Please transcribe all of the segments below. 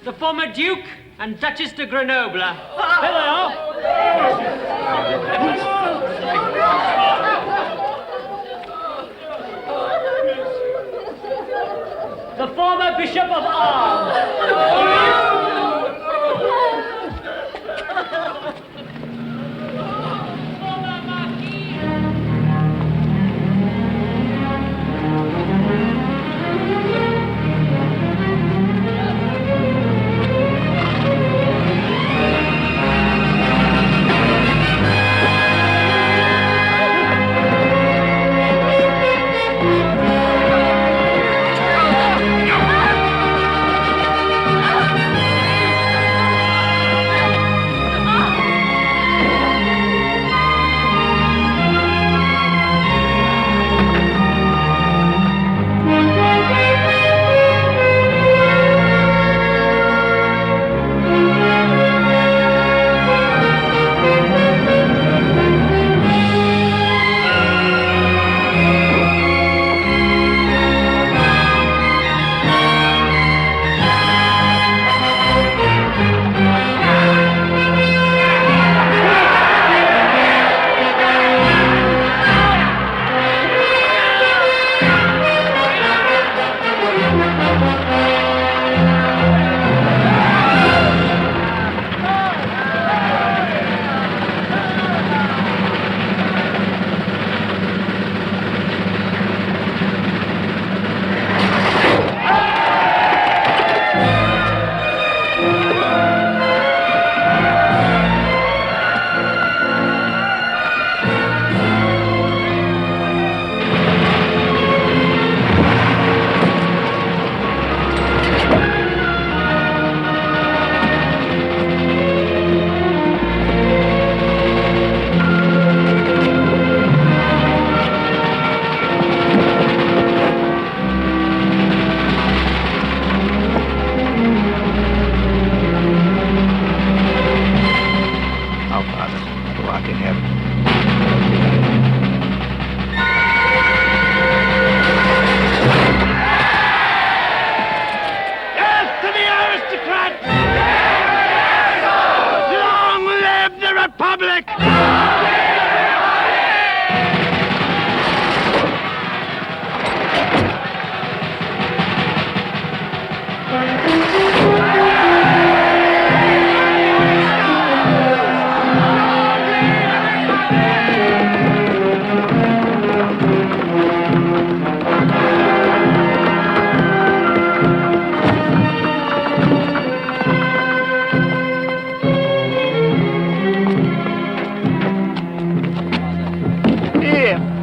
The former Duke and Duchess de Grenoble. There they are. The former Bishop of Arles.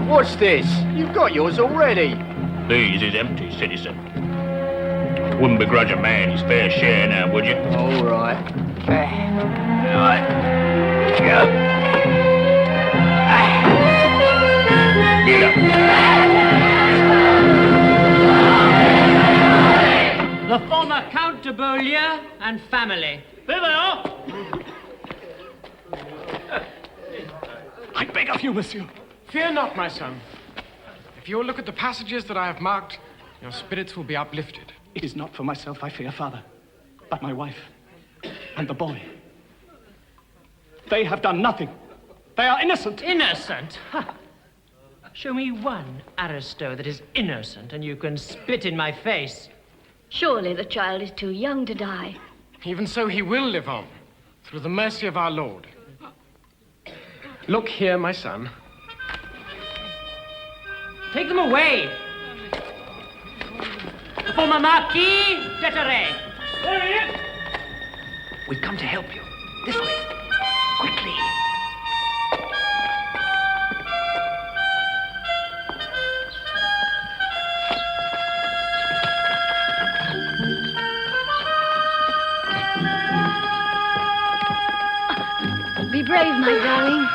What's this? You've got yours already. These is empty, citizen. Wouldn't begrudge a man his fair share now, would you? All right. Right. Go. Get up. The former Count de Beaulieu and family. There they are. I beg of you, monsieur. Fear not, my son. If you will look at the passages that I have marked, your spirits will be uplifted. It is not for myself I fear, father, but my wife and the boy. They have done nothing. They are innocent. Innocent? Ha. Show me one aristo that is innocent and you can spit in my face. Surely the child is too young to die. Even so, he will live on, through the mercy of our Lord. Look here, my son. Take them away. The former Marquis d'Eteret. There he is. We've come to help you. This way. Quickly. Be brave, my darling.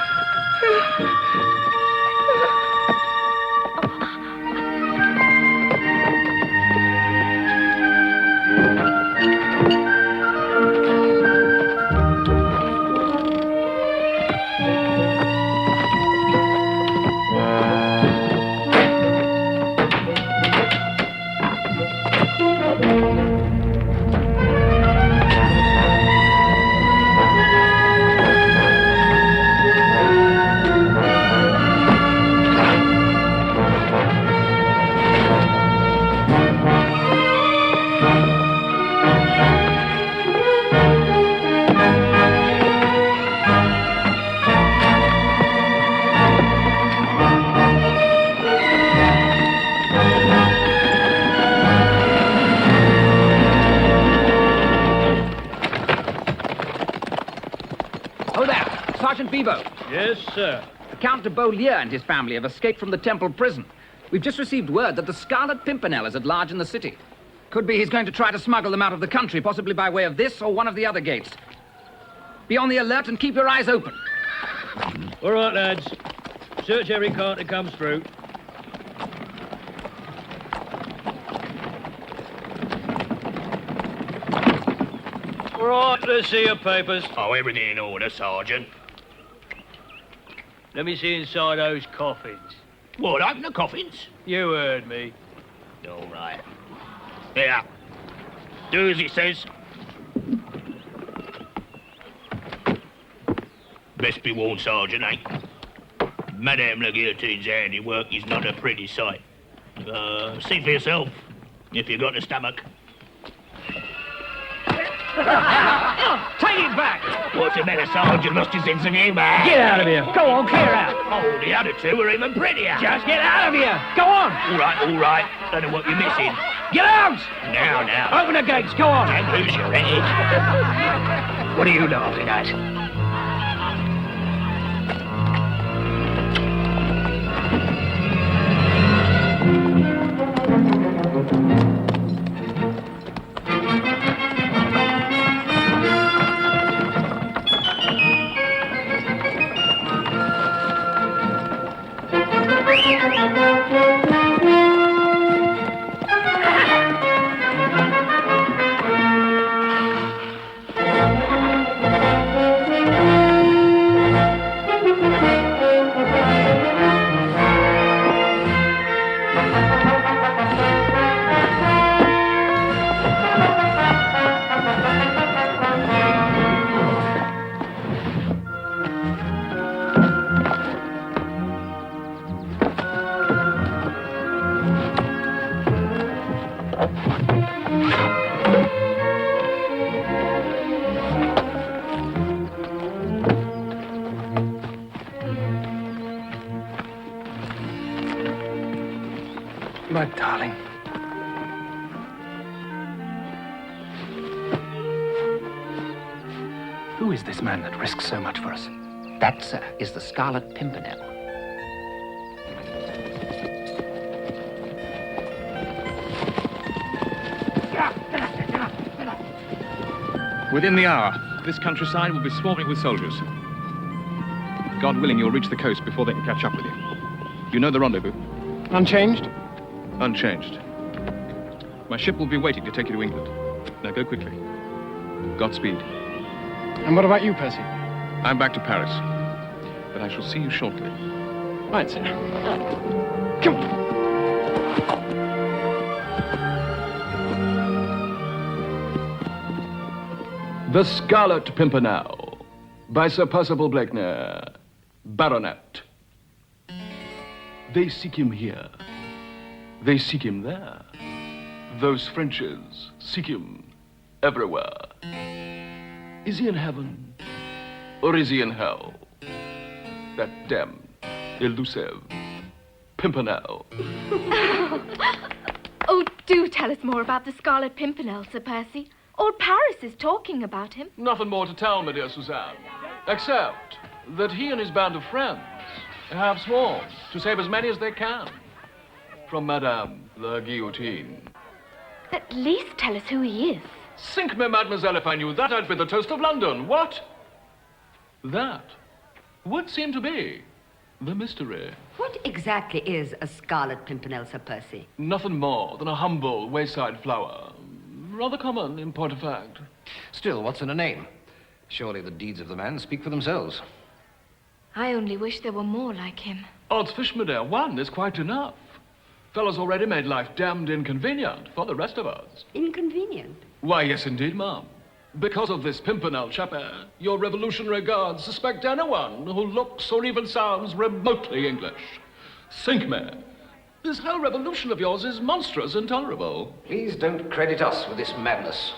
Sergeant Bevo. Yes, sir. The Count de Beaulieu and his family have escaped from the Temple prison. We've just received word that the Scarlet Pimpernel is at large in the city. Could be he's going to try to smuggle them out of the country, possibly by way of this or one of the other gates. Be on the alert and keep your eyes open. All right, lads. Search every cart that comes through. All right, let's see your papers. Oh, everything in order, Sergeant. Let me see inside those coffins. What, open the coffins? You heard me. All right. Here. Do as it says. Best be warned, Sergeant, Madame la Guillotine's handiwork is not a pretty sight. See for yourself, if you've got the stomach. Take it back! What's the matter, Sergeant? Lost his sense of humour? Get out of here! Go on, clear out! Oh, the other two are even prettier. Just get out of here! Go on! All right. Don't know what you're missing. Get out! Now. Open the gates, go on! And lose your head. What are you laughing at? My darling. Who is this man that risks so much for us? That, sir, is the Scarlet Pimpernel. Within the hour, this countryside will be swarming with soldiers. God willing, you'll reach the coast before they can catch up with you. You know the rendezvous? Unchanged? Unchanged. My ship will be waiting to take you to England. Now go quickly. Godspeed. And what about you, Percy? I'm back to Paris. But I shall see you shortly. Right, sir. Come on. The Scarlet Pimpernel, by Sir Percival Blakeney, Baronet. They seek him here. They seek him there. Those Frenches seek him everywhere. Is he in heaven, or is he in hell? That damned, elusive Pimpernel. Oh, do tell us more about the Scarlet Pimpernel, Sir Percy. All Paris is talking about him. Nothing more to tell, my dear Suzanne, except that he and his band of friends have sworn to save as many as they can from Madame la Guillotine. At least tell us who he is. Sink me, mademoiselle, if I knew that, I'd be the toast of London. What? That would seem to be the mystery. What exactly is a Scarlet Pimpernel, Sir Percy? Nothing more than a humble wayside flower. Rather common, in point of fact. Still, what's in a name? Surely the deeds of the man speak for themselves. I only wish there were more like him. Odds fish, my dear, one is quite enough. Fellow's already made life damned inconvenient for the rest of us. Inconvenient? Why, yes, indeed, ma'am. Because of this Pimpernel chappie, your revolutionary guards suspect anyone who looks or even sounds remotely English. Sink me. This whole revolution of yours is monstrous, intolerable. Please don't credit us with this madness.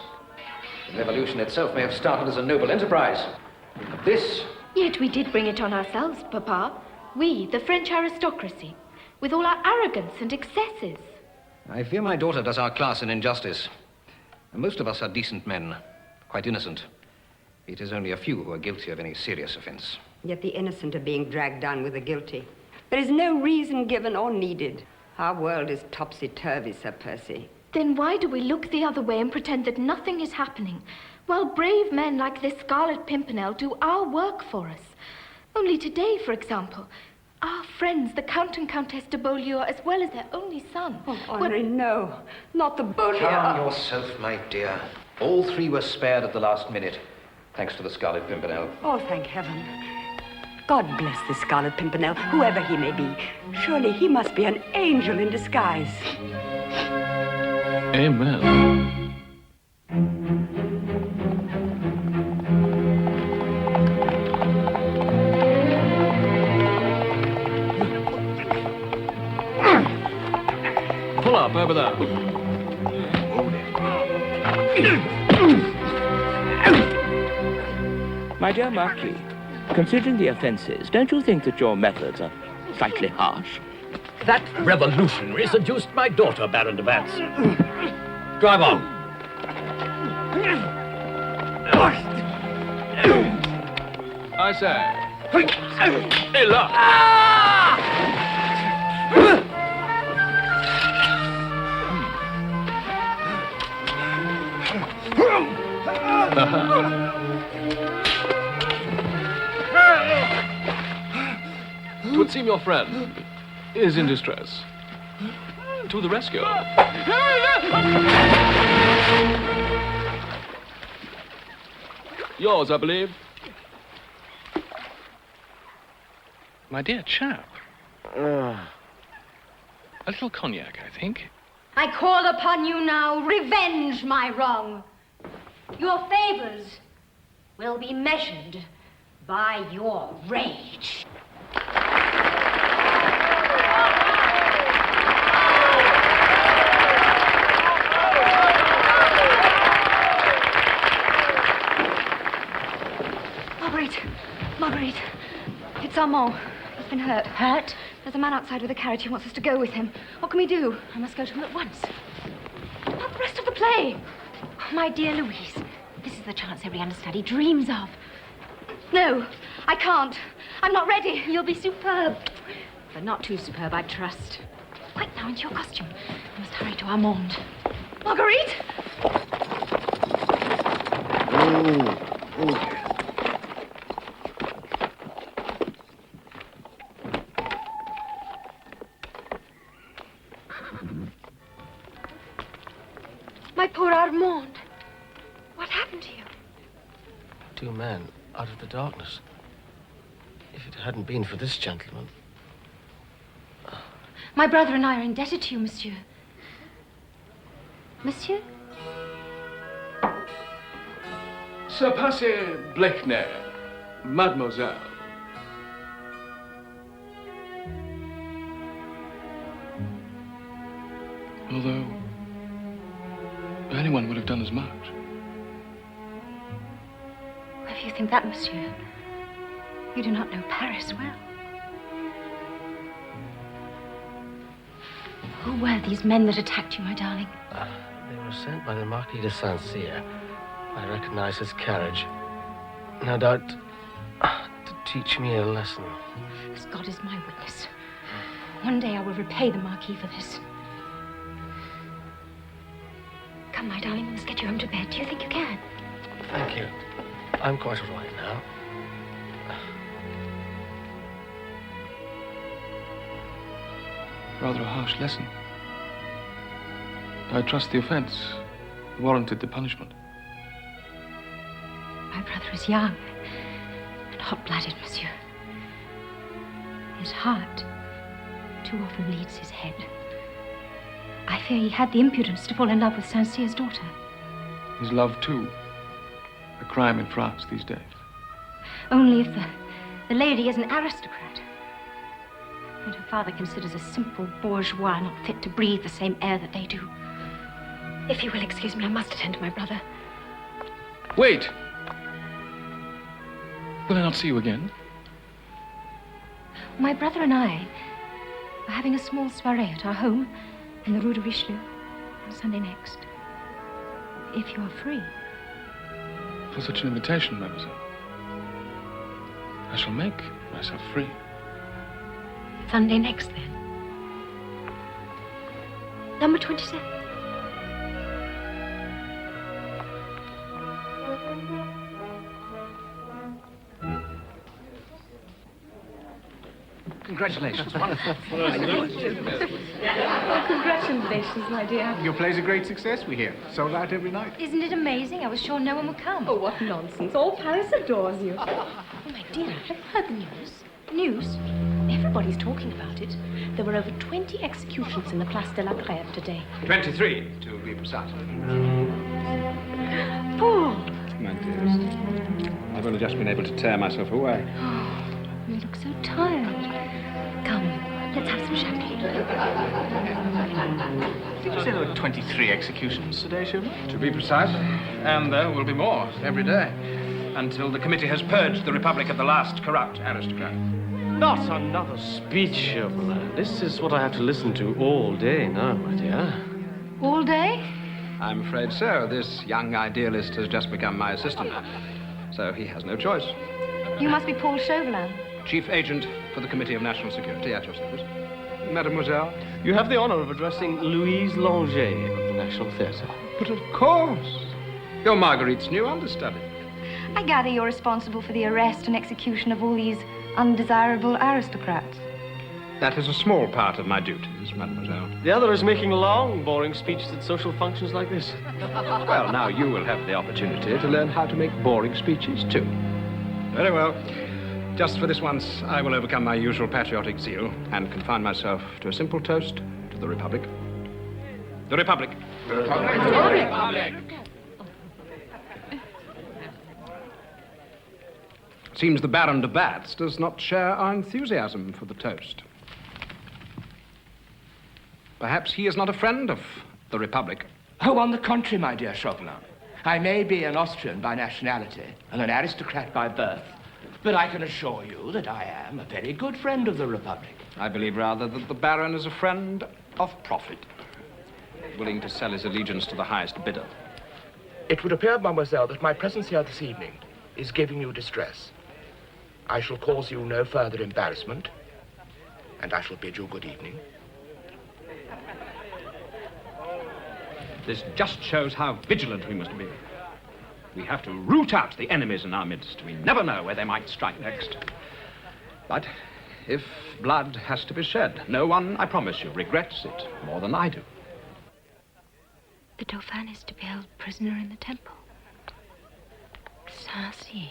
The revolution itself may have started as a noble enterprise. But this... Yet we did bring it on ourselves, Papa. We, the French aristocracy, with all our arrogance and excesses. I fear my daughter does our class an injustice. Most of us are decent men, quite innocent. It is only a few who are guilty of any serious offense. Yet the innocent are being dragged down with the guilty. There is no reason given or needed. Our world is topsy-turvy, Sir Percy. Then why do we look the other way and pretend that nothing is happening, while brave men like this Scarlet Pimpernel do our work for us? Only today, for example, our friends, the Count and Countess de Beaulieu, as well as their only son. Oh, Henri, no. Not the Beaulieu. Calm yourself, my dear. All three were spared at the last minute, thanks to the Scarlet Pimpernel. Oh, thank heaven. God bless the Scarlet Pimpernel, whoever he may be. Surely he must be an angel in disguise. Amen. Pull up over there. My dear Marquis, considering the offences, don't you think that your methods are slightly harsh? That revolutionary seduced my daughter, Baron de Batz. Drive on. I say. Hey, look. It would seem your friend is in distress. To the rescue. Yours, I believe. My dear chap. A little cognac, I think. I call upon you now, revenge my wrong. Your favors will be measured by your rage. Marguerite, it's Armand. He's been hurt. Hurt? There's a man outside with a carriage. He wants us to go with him. What can we do? I must go to him at once. What about the rest of the play? My dear Louise, this is the chance every understudy dreams of. No, I can't. I'm not ready. You'll be superb. But not too superb, I trust. Quick now, into your costume. I must hurry to Armand. Marguerite! My poor Armand. What happened to you? Two men out of the darkness. If it hadn't been for this gentleman. My brother and I are indebted to you, monsieur. Monsieur? Sir Percy Blakeney, mademoiselle. Although anyone would have done as much. Why do you think that, monsieur? You do not know Paris well. Who were these men that attacked you, my darling? They were sent by the Marquis de Saint-Cyr. I recognize his carriage. No doubt to teach me a lesson. As God is my witness, one day I will repay the Marquis for this. Come, my darling, we must get you home to bed. Do you think you can? Thank you. I'm quite all right now. Rather a harsh lesson. I trust the offense warranted the punishment. My brother is young and hot-blooded, monsieur. His heart too often leads his head. I fear he had the impudence to fall in love with Saint-Cyr's daughter. His love, too. A crime in France these days. Only if the lady is an aristocrat. And her father considers a simple bourgeois not fit to breathe the same air that they do. If you will excuse me, I must attend to my brother. Wait! Will I not see you again? My brother and I are having a small soiree at our home in the Rue de Richelieu on Sunday next. If you are free. For such an invitation, mademoiselle. I shall make myself free. Sunday next, then. Number 27. Congratulations. Wonderful. Oh, congratulations, my dear. Your play's a great success, we hear. Sold out every night. Isn't it amazing? I was sure no one would come. Oh, what nonsense. All Paris adores you. Oh, my dear, have you heard the news? News? Everybody's talking about it. There were over 20 executions in the Place de la Grève today. 23, to be precise. Paul! My dearest, I've only just been able to tear myself away. Oh, you look so tired. Come, let's have some champagne. Did you say there were 23 executions today, Chauvelin? To be precise, and there will be more every day, until the committee has purged the Republic of the last corrupt aristocrat. Not another speech, Chauvelin. This is what I have to listen to all day now, my dear. All day? I'm afraid so. This young idealist has just become my assistant, so he has no choice. You must be Paul Chauvelin. Chief Agent for the Committee of National Security, at your service. Mademoiselle? You have the honor of addressing Louise Langer of the National Theatre. But of course. You're Marguerite's new understudy. I gather you're responsible for the arrest and execution of all these undesirable aristocrats. That is a small part of my duties, mademoiselle. The other is making long, boring speeches at social functions like this. Well, now you will have the opportunity to learn how to make boring speeches, too. Very well. Just for this once, I will overcome my usual patriotic zeal and confine myself to a simple toast to the Republic. The Republic. The Republic. Seems the Baron de Batz does not share our enthusiasm for the toast. Perhaps he is not a friend of the Republic. Oh, on the contrary, my dear Chauvelin. I may be an Austrian by nationality and an aristocrat by birth, but I can assure you that I am a very good friend of the Republic. I believe rather that the Baron is a friend of profit, willing to sell his allegiance to the highest bidder. It would appear, mademoiselle, that my presence here this evening is giving you distress. I shall cause you no further embarrassment, and I shall bid you good evening. This just shows how vigilant we must be. We have to root out the enemies in our midst. We never know where they might strike next. But if blood has to be shed, no one, I promise you, regrets it more than I do. The Dauphin is to be held prisoner in the temple. Saint-Cyr.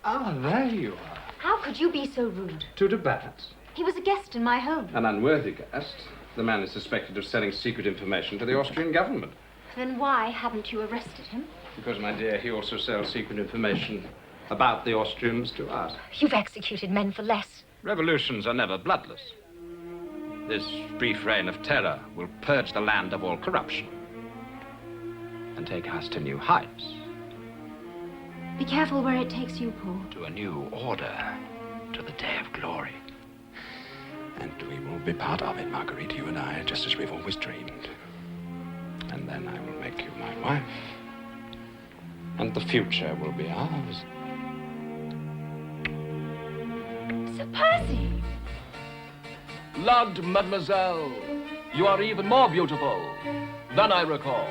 Ah, there you are. How could you be so rude? To de Batz. He was a guest in my home. An unworthy guest. The man is suspected of selling secret information to the Austrian government. Then why haven't you arrested him? Because, my dear, he also sells secret information about the Austrians to us. You've executed men for less. Revolutions are never bloodless. This brief reign of terror will purge the land of all corruption and take us to new heights. Be careful where it takes you, Paul. To a new order, to the day of glory. And we will be part of it, Marguerite, you and I, just as we've always dreamed. And then I will make you my wife. And the future will be ours. Sir Percy! Lud, mademoiselle, you are even more beautiful than I recall.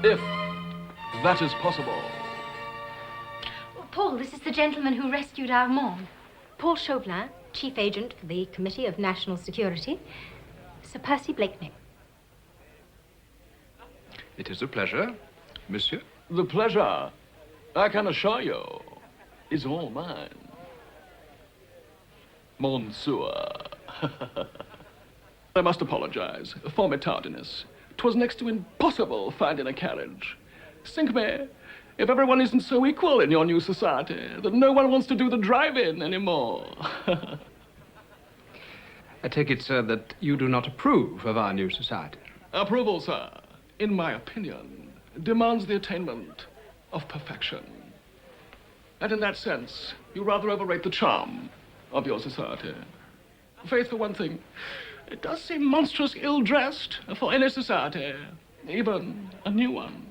If that is possible. Paul, this is the gentleman who rescued Armand. Paul Chauvelin, Chief Agent for the Committee of National Security. Sir Percy Blakeney. It is a pleasure, monsieur. The pleasure, I can assure you, is all mine. Monsieur. I must apologize for my tardiness. 'Twas next to impossible finding a carriage. Sink me, if everyone isn't so equal in your new society that no one wants to do the drive-in anymore. I take it, sir, that you do not approve of our new society. Approval, sir, in my opinion, demands the attainment of perfection. And in that sense, you rather overrate the charm of your society. Faith, for one thing, it does seem monstrous ill-dressed for any society, even a new one.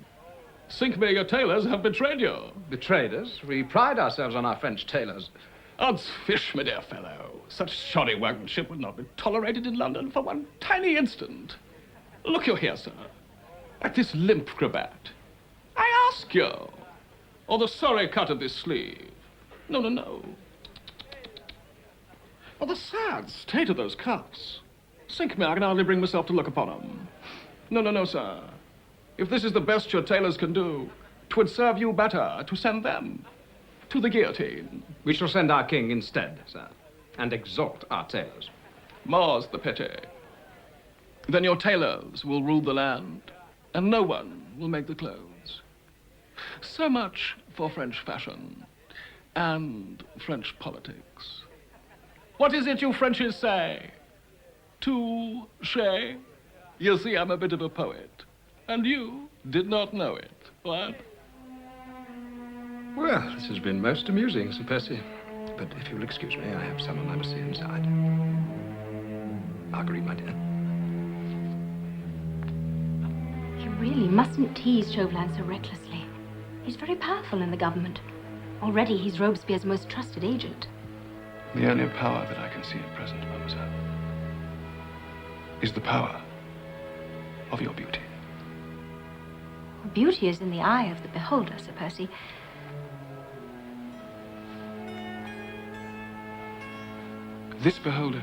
Sink me, your tailors have betrayed you. Betrayed us? We pride ourselves on our French tailors. Odds fish, my dear fellow. Such shoddy workmanship would not be tolerated in London for one tiny instant. Look you here, sir. At this limp cravat. I ask you. Or the sorry cut of this sleeve. No, no, no. Or the sad state of those cuffs. Sink me, I can hardly bring myself to look upon 'em. No, no, no, sir. If this is the best your tailors can do, 'twould serve you better to send them to the guillotine. We shall send our king instead, sir, and exalt our tailors. More's the pity. Then your tailors will rule the land, and no one will make the clothes. So much for French fashion and French politics. What is it you Frenchies say? Touché? You see, I'm a bit of a poet, and you did not know it, what? Well, this has been most amusing, Sir Percy. But if you'll excuse me, I have someone I must see inside. Marguerite, my dear. You really mustn't tease Chauvelin so recklessly. He's very powerful in the government. Already he's Robespierre's most trusted agent. The only power that I can see at present, mademoiselle, is the power of your beauty. Beauty is in the eye of the beholder, Sir Percy. This beholder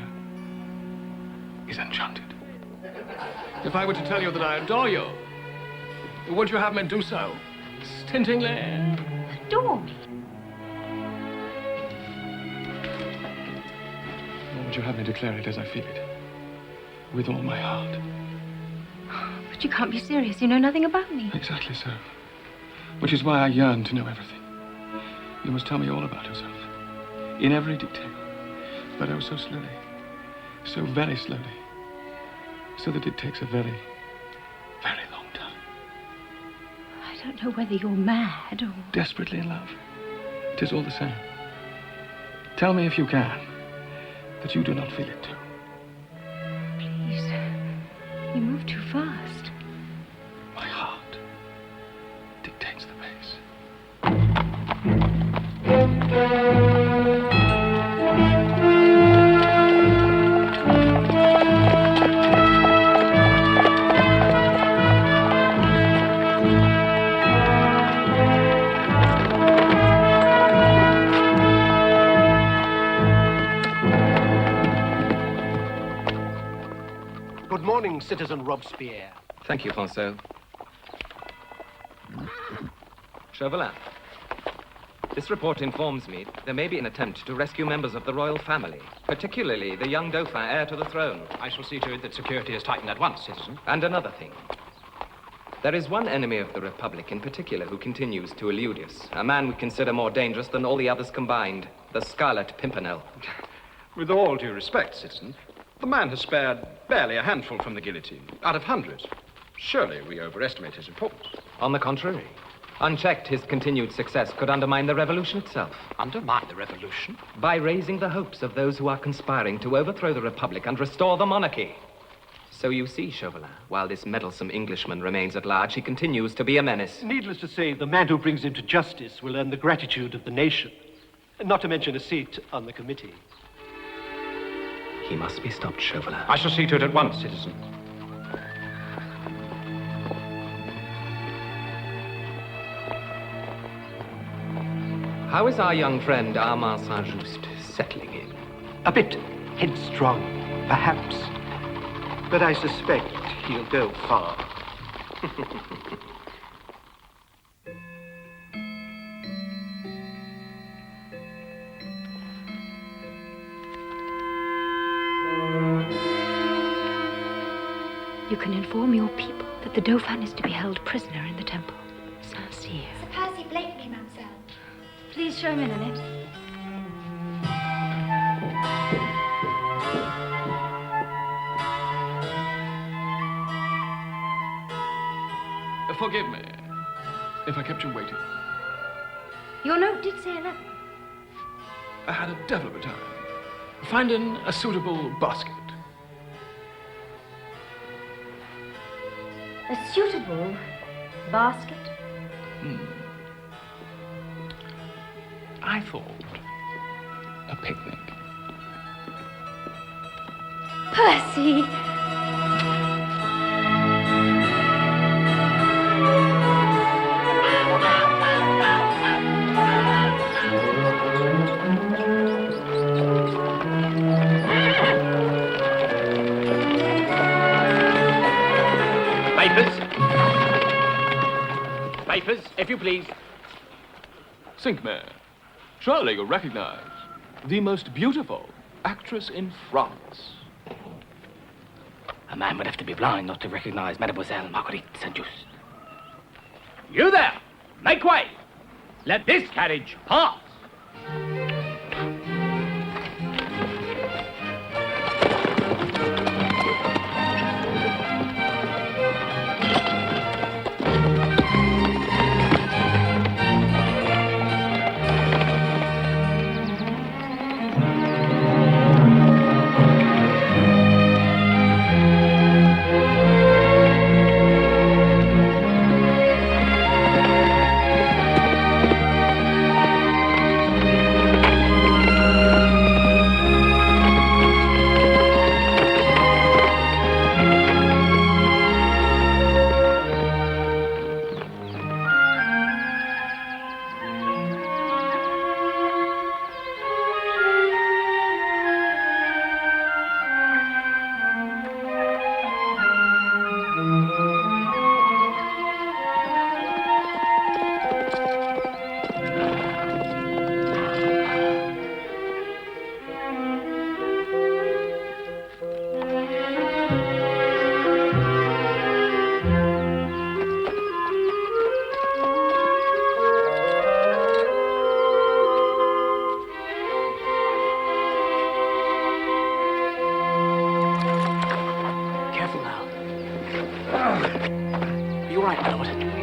is enchanted. If I were to tell you that I adore you, would you have me do so? Stintingly? Adore me? Or would you have me declare it as I feel it? With all my heart. But you can't be serious. You know nothing about me. Exactly so. Which is why I yearn to know everything. You must tell me all about yourself. In every detail. But oh, so slowly. So very slowly. So that it takes a very, very long time. I don't know whether you're mad or... Desperately in love. It is all the same. Tell me if you can, that you do not feel it too. Please. You move too fast. My heart dictates the pace. Good morning, Citizen Robespierre. Thank you, François. Chauvelin, this report informs me there may be an attempt to rescue members of the royal family, particularly the young Dauphin, heir to the throne. I shall see to it that security is tightened at once, citizen. And another thing. There is one enemy of the Republic in particular who continues to elude us, a man we consider more dangerous than all the others combined, the Scarlet Pimpernel. With all due respect, citizen, the man has spared barely a handful from the guillotine, out of hundreds. Surely we overestimate his importance. On the contrary. Unchecked, his continued success could undermine the revolution itself. Undermine the revolution? By raising the hopes of those who are conspiring to overthrow the Republic and restore the monarchy. So you see, Chauvelin, while this meddlesome Englishman remains at large, he continues to be a menace. Needless to say, the man who brings him to justice will earn the gratitude of the nation. Not to mention a seat on the committee. He must be stopped, Chauvelin. I shall see to it at once, citizen. How is our young friend Armand Saint-Just settling in? A bit headstrong, perhaps. But I suspect he'll go far. You can inform your people that the Dauphin is to be held prisoner in the temple. Saint-Cyr. Sir Percy Blakeney, mademoiselle. Please show him in, Annette. Forgive me if I kept you waiting. Your note did say 11. I had a devil of a time finding a suitable basket. A suitable basket? I thought a picnic. Percy! Papers, if you please. Cinque, surely you recognize the most beautiful actress in France. A man would have to be blind not to recognize Mademoiselle Marguerite Saint-Just. You there! Make way! Let this carriage pass!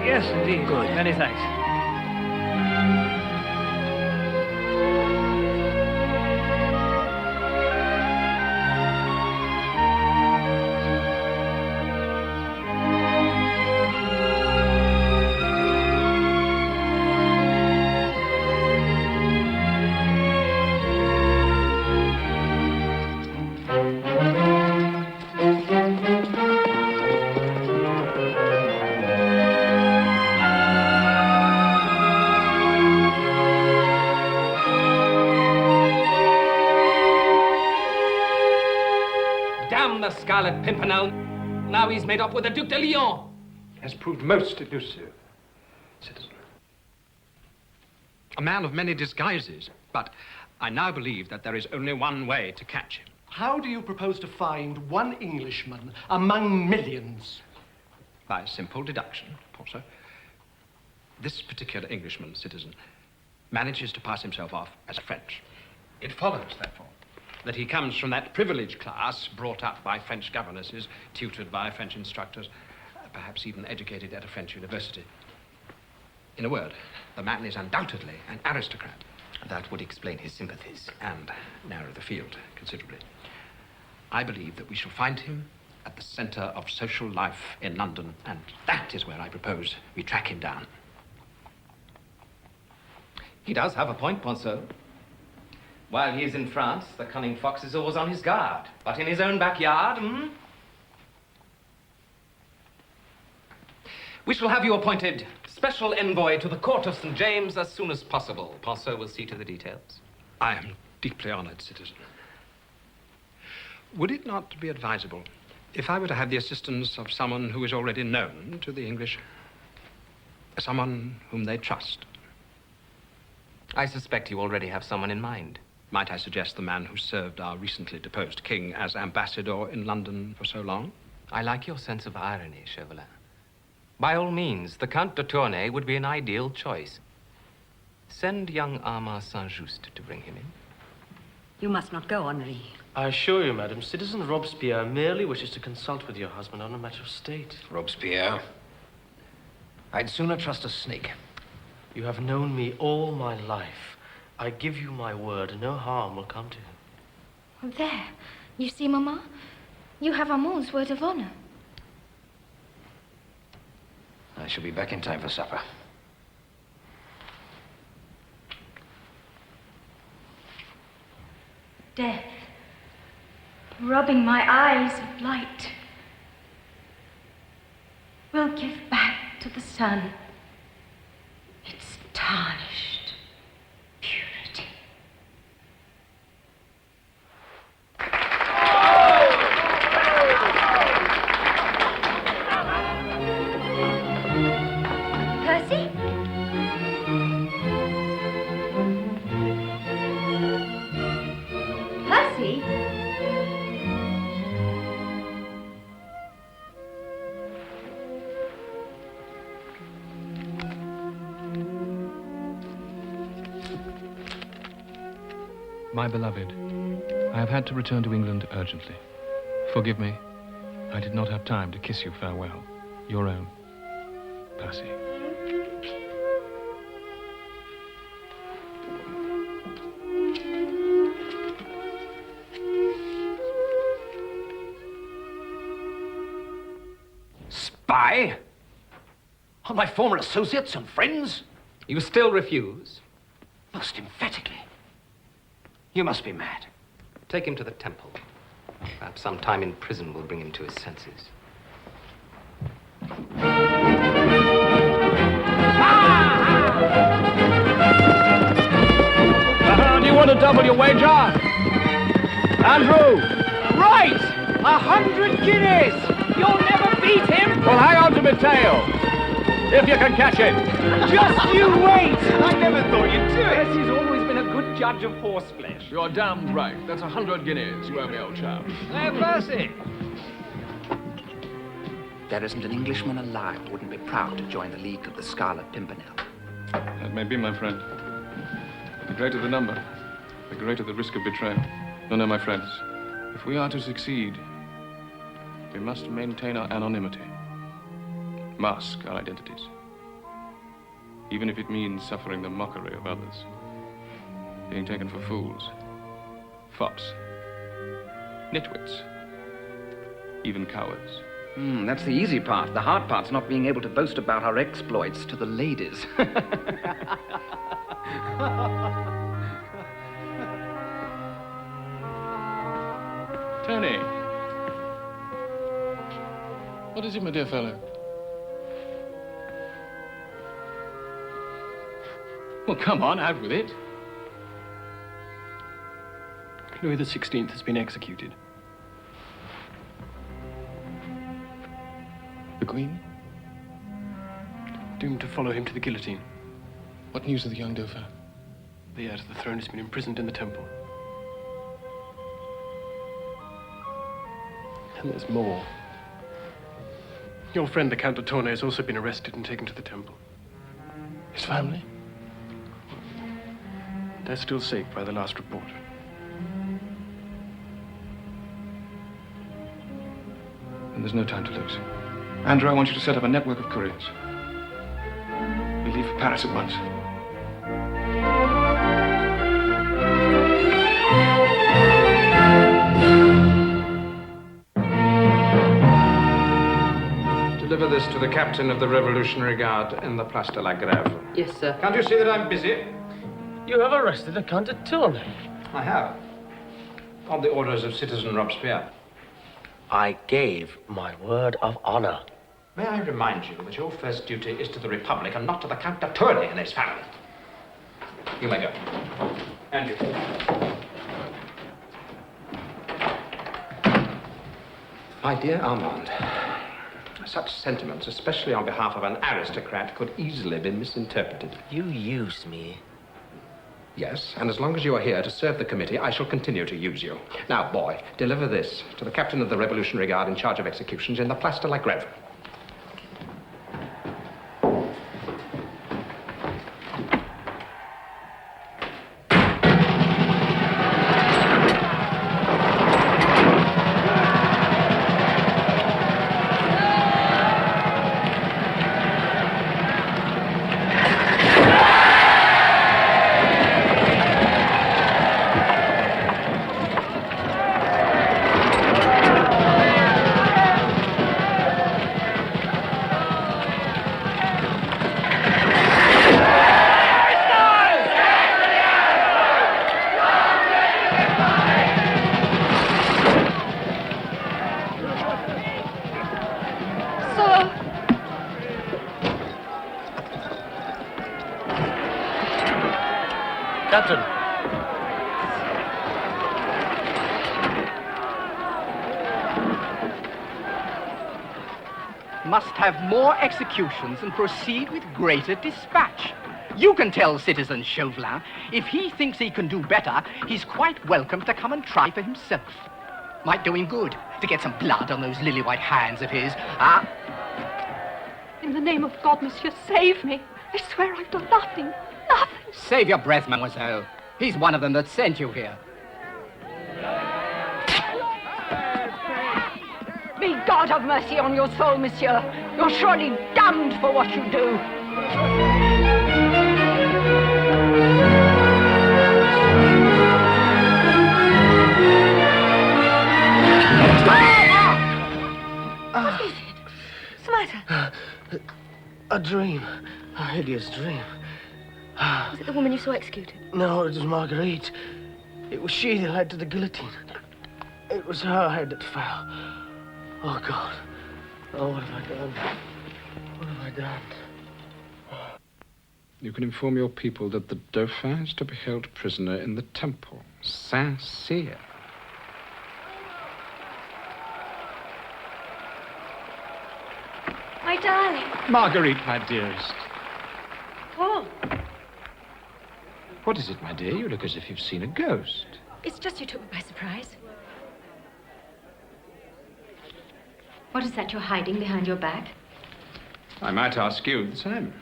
Yes, indeed. Good. Many thanks. The Scarlet Pimpernel. Now he's made up with the Duc de Lyon. Has proved most elusive, citizen. A man of many disguises, but I now believe that there is only one way to catch him. How do you propose to find one Englishman among millions? By simple deduction, Porter. This particular Englishman, citizen, manages to pass himself off as French. It follows, therefore, that he comes from that privileged class brought up by French governesses, tutored by French instructors, perhaps even educated at a French university. In a word, the man is undoubtedly an aristocrat. That would explain his sympathies. And narrow the field considerably. I believe that we shall find him at the center of social life in London, and that is where I propose we track him down. He does have a point, Ponceau. While he is in France, the cunning fox is always on his guard. But in his own backyard, We shall have you appointed special envoy to the court of St. James as soon as possible. Ponceau will see to the details. I am deeply honored, citizen. Would it not be advisable if I were to have the assistance of someone who is already known to the English? Someone whom they trust? I suspect you already have someone in mind. Might I suggest the man who served our recently deposed king as ambassador in London for so long? I like your sense of irony, Chauvelin. By all means, the Count de Tournay would be an ideal choice. Send young Armand Saint-Just to bring him in. You must not go, Henri. I assure you, madam, Citizen Robespierre merely wishes to consult with your husband on a matter of state. Robespierre? I'd sooner trust a snake. You have known me all my life. I give you my word, no harm will come to him. There. You see, Mamma? You have Armand's word of honor. I shall be back in time for supper. Death, robbing my eyes of light, will give back to the sun its tarnished purity. Percy? Percy? My beloved, I have had to return to England urgently. Forgive me, I did not have time to kiss you farewell. Your own, Percy. Spy? On my former associates and friends? You still refuse? Most emphatically. You must be mad. Take him to the temple. Perhaps some time in prison will bring him to his senses. Do you want to double your wager? Andrew! Right! 100 guineas! You'll never beat him! Well, hang on to my tail. If you can catch it. Just you wait! I never thought you'd do it. Percy's always been a good judge of horseflesh. You're damned right. That's 100 guineas you owe me, old chap. Hey, Percy! There isn't an Englishman alive who wouldn't be proud to join the League of the Scarlet Pimpernel. That may be, my friend. But the greater the number, the greater the risk of betrayal. No, my friends. If we are to succeed, we must maintain our anonymity. Mask our identities. Even if it means suffering the mockery of others. Being taken for fools. Fops. Nitwits. Even cowards. That's the easy part. The hard part's not being able to boast about our exploits to the ladies. Tony. What is it, my dear fellow? Well, come on, out with it. Louis XVI has been executed. The Queen? Doomed to follow him to the guillotine. What news of the young Dauphin? The heir to the throne has been imprisoned in the temple. And there's more. Your friend, the Count de Tournay, has also been arrested and taken to the temple. His family? They're still safe by the last report. And there's no time to lose. Andrew, I want you to set up a network of couriers. We leave for Paris at once. Deliver this to the captain of the Revolutionary Guard in the Place de la Grève. Yes, sir. Can't you see that I'm busy? You have arrested the Count de Tournay. I have. On the orders of Citizen Robespierre. I gave my word of honor. May I remind you that your first duty is to the Republic and not to the Count de Tournay and his family. You may go. And you. My dear Armand, such sentiments, especially on behalf of an aristocrat, could easily be misinterpreted. You use me. Yes, and as long as you are here to serve the committee, I shall continue to use you. Now, boy, deliver this to the captain of the Revolutionary Guard in charge of executions in the Place de la Grève. Captain. Must have more executions and proceed with greater dispatch. You can tell Citizen Chauvelin, if he thinks he can do better, he's quite welcome to come and try for himself. Might do him good to get some blood on those lily-white hands of his, huh? In the name of God, monsieur, save me. I swear I've done nothing. Nothing. Save your breath, mademoiselle. He's one of them that sent you here. May God have mercy on your soul, monsieur. You're surely damned for what you do. What is it? What's the matter? A dream. A hideous dream. Was it the woman you saw executed? No, it was Marguerite. It was she that led to the guillotine. It was her head that fell. Oh, God. Oh, what have I done? What have I done? You can inform your people that the Dauphin is to be held prisoner in the temple, Saint-Cyr. My darling. Marguerite, my dearest. Paul. What is it, my dear? You look as if you've seen a ghost. It's just you took me by surprise. What is that you're hiding behind your back? I might ask you the same.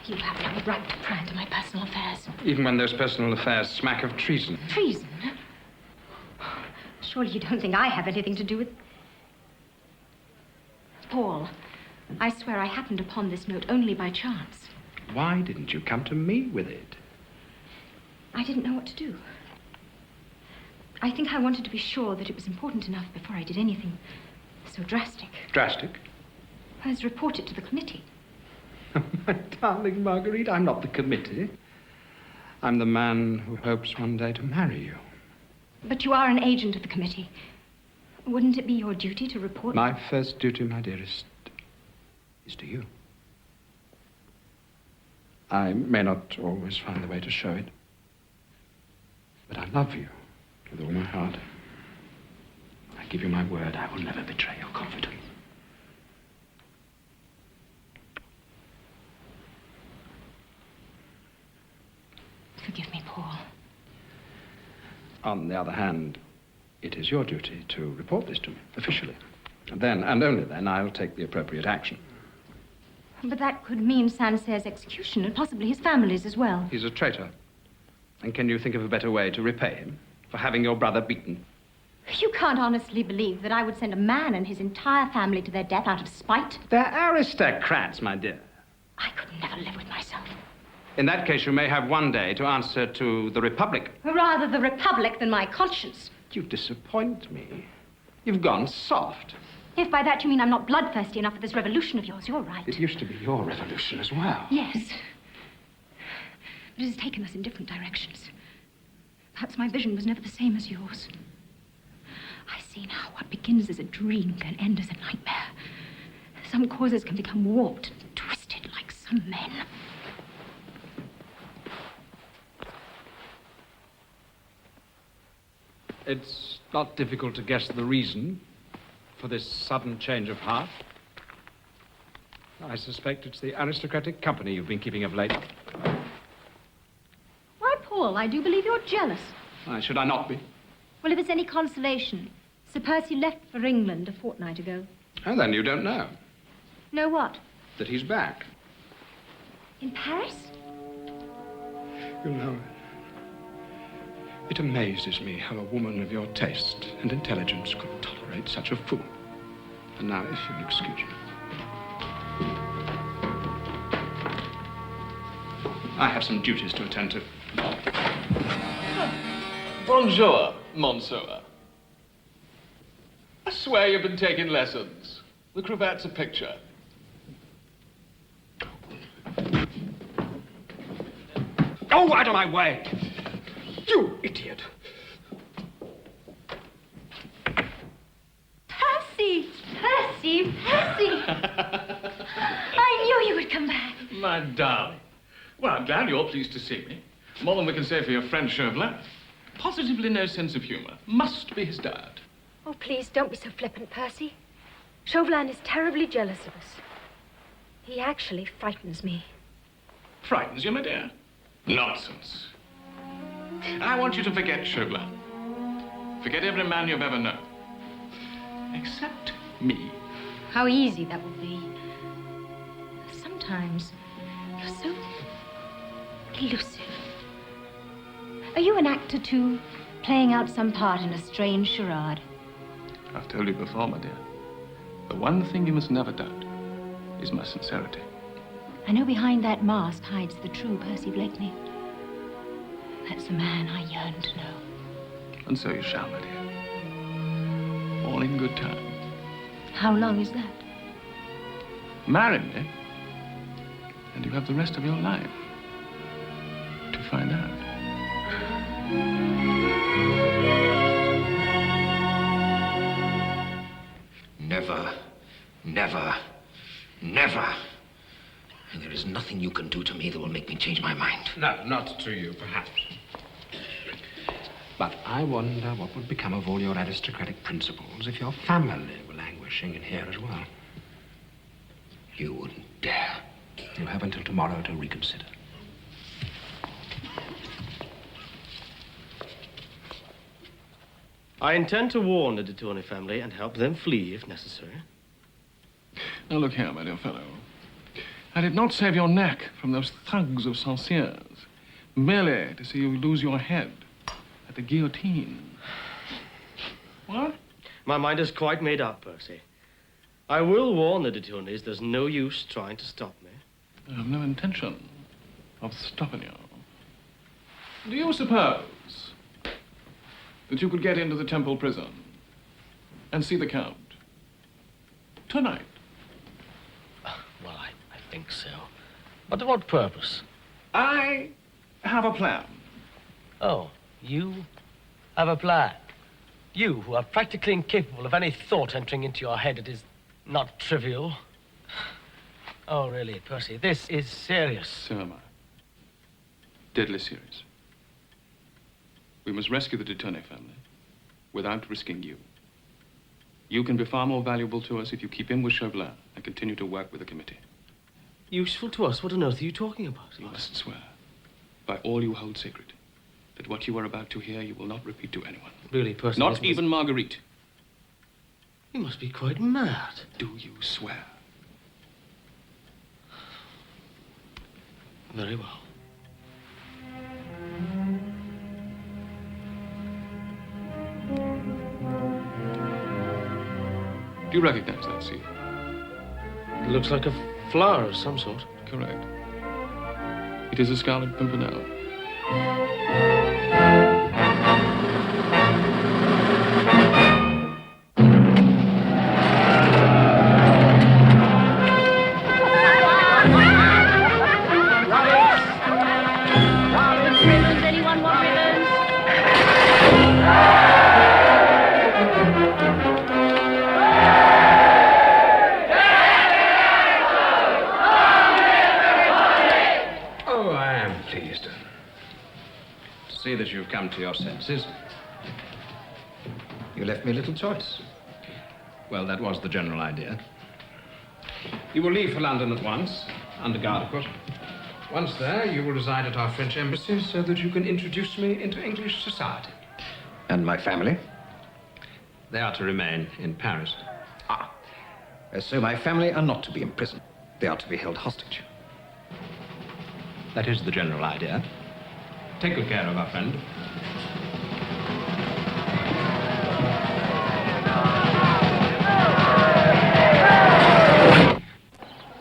You have no right to pry into my personal affairs. Even when those personal affairs smack of treason. Treason? Surely you don't think I have anything to do with... Paul, I swear I happened upon this note only by chance. Why didn't you come to me with it? I didn't know what to do. I think I wanted to be sure that it was important enough before I did anything so drastic. Drastic? As report it to the committee. My darling Marguerite, I'm not the committee. I'm the man who hopes one day to marry you. But you are an agent of the committee. Wouldn't it be your duty to report? My first duty, my dearest, is to you. I may not always find the way to show it, but I love you with all my heart. I give you my word, I will never betray your confidence. Forgive me, Paul. On the other hand, it is your duty to report this to me, officially. And then, and only then, I'll take the appropriate action. But that could mean Saint-Cyr's execution and possibly his family's as well. He's a traitor. And can you think of a better way to repay him for having your brother beaten? You can't honestly believe that I would send a man and his entire family to their death out of spite? They're aristocrats, my dear. I could never live with myself. In that case, you may have one day to answer to the Republic. Rather the Republic than my conscience. You disappoint me. You've gone soft. If by that you mean I'm not bloodthirsty enough for this revolution of yours, you're right. It used to be your revolution as well. Yes. But it has taken us in different directions. Perhaps my vision was never the same as yours. I see now what begins as a dream can end as a nightmare. Some causes can become warped and twisted like some men. It's not difficult to guess the reason for this sudden change of heart. I suspect it's the aristocratic company you've been keeping of late. Why, Paul, I do believe you're jealous. Why should I not be? Well, if it's any consolation, Sir Percy left for England a fortnight ago. Oh, then you don't know Know what? that he's back. In Paris? You know, it amazes me how a woman of your taste and intelligence could tolerate such a fool. And now, if you'll excuse me. I have some duties to attend to. Bonjour, Monsieur. I swear you've been taking lessons. The cravat's a picture. Oh, out of my way! You idiot! Percy! Percy! Percy! I knew you would come back. My darling. Well, I'm glad you're pleased to see me. More than we can say for your friend Chauvelin. Positively no sense of humor. Must be his dad. Oh, please, don't be so flippant, Percy. Chauvelin is terribly jealous of us. He actually frightens me. Frightens you, my dear? Nonsense. I want you to forget Chauvelin. Forget every man you've ever known. Except me. How easy that would be. Sometimes you're so elusive. Are you an actor, too? Playing out some part in a strange charade? I've told you before, my dear. The one thing you must never doubt is my sincerity. I know behind that mask hides the true Percy Blakeney. That's the man I yearn to know. And so you shall, my dear. All in good time. How long is that? Marry me, and you have the rest of your life to find out. Never, never, never. And there is nothing you can do to me that will make me change my mind. No, not to you, perhaps. But I wonder what would become of all your aristocratic principles if your family were languishing in here as well. You wouldn't dare. You have until tomorrow to reconsider. I intend to warn the de Tournay family and help them flee if necessary. Now look here, my dear fellow. I did not save your neck from those thugs of Sanciers, merely to see you lose your head at the guillotine. What? My mind is quite made up, Percy. I will warn the de Tournays there's no use trying to stop me. I have no intention of stopping you. Do you suppose that you could get into the Temple prison and see the Count tonight? Well, I think so. But to what purpose? I have a plan. Oh, you have a plan? You, who are practically incapable of any thought entering into your head, it is not trivial. Oh, really, Percy, this is serious. So am I. Deadly serious. We must rescue the de Tournay family without risking you. You can be far more valuable to us if you keep in with Chauvelin and continue to work with the committee. Useful to us? What on earth are you talking about? You must swear, by all you hold sacred, that what you are about to hear you will not repeat to anyone. Really, Percy? Not even Marguerite. You must be quite mad. Do you swear? Very well. Do you recognize that seal? It looks like a flower of some sort. Correct. It is a Scarlet Pimpernel. Anyone want ribbons? Oh, I am pleased to see that you've come to your senses. You left me little choice. Well, that was the general idea. You will leave for London at once, under guard, of course. Once there, you will reside at our French embassy so that you can introduce me into English society. And my family? They are to remain in Paris. So my family are not to be imprisoned. They are to be held hostage. That is the general idea. Take good care of our friend.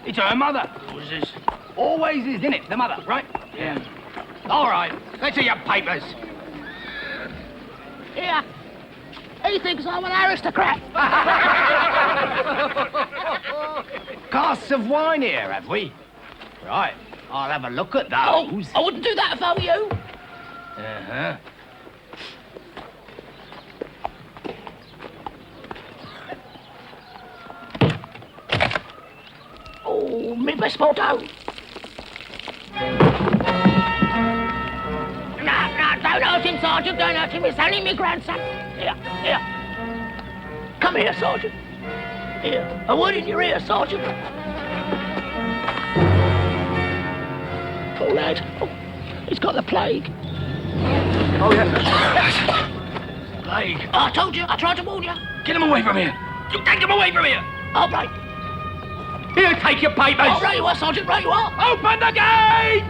It's her mother. Who's this? Always is, isn't it? The mother, right? Yeah. All right. Let's see your papers. Here. He thinks I'm an aristocrat. Casks of wine here, have we? Right. I'll have a look at those. I wouldn't do that if I were you. Uh-huh. Oh, me best motto. Sergeant, don't hurt him. It's only me grandson. Here, here. Come here, Sergeant. Here, a word in your ear, Sergeant. Poor lad. Oh, he's got the plague. Oh, yes. Plague. I told you. I tried to warn you. Get him away from here. You take him away from here. All right. Here, take your papers. Oh, right you are, Sergeant. Right you are. Open the gate!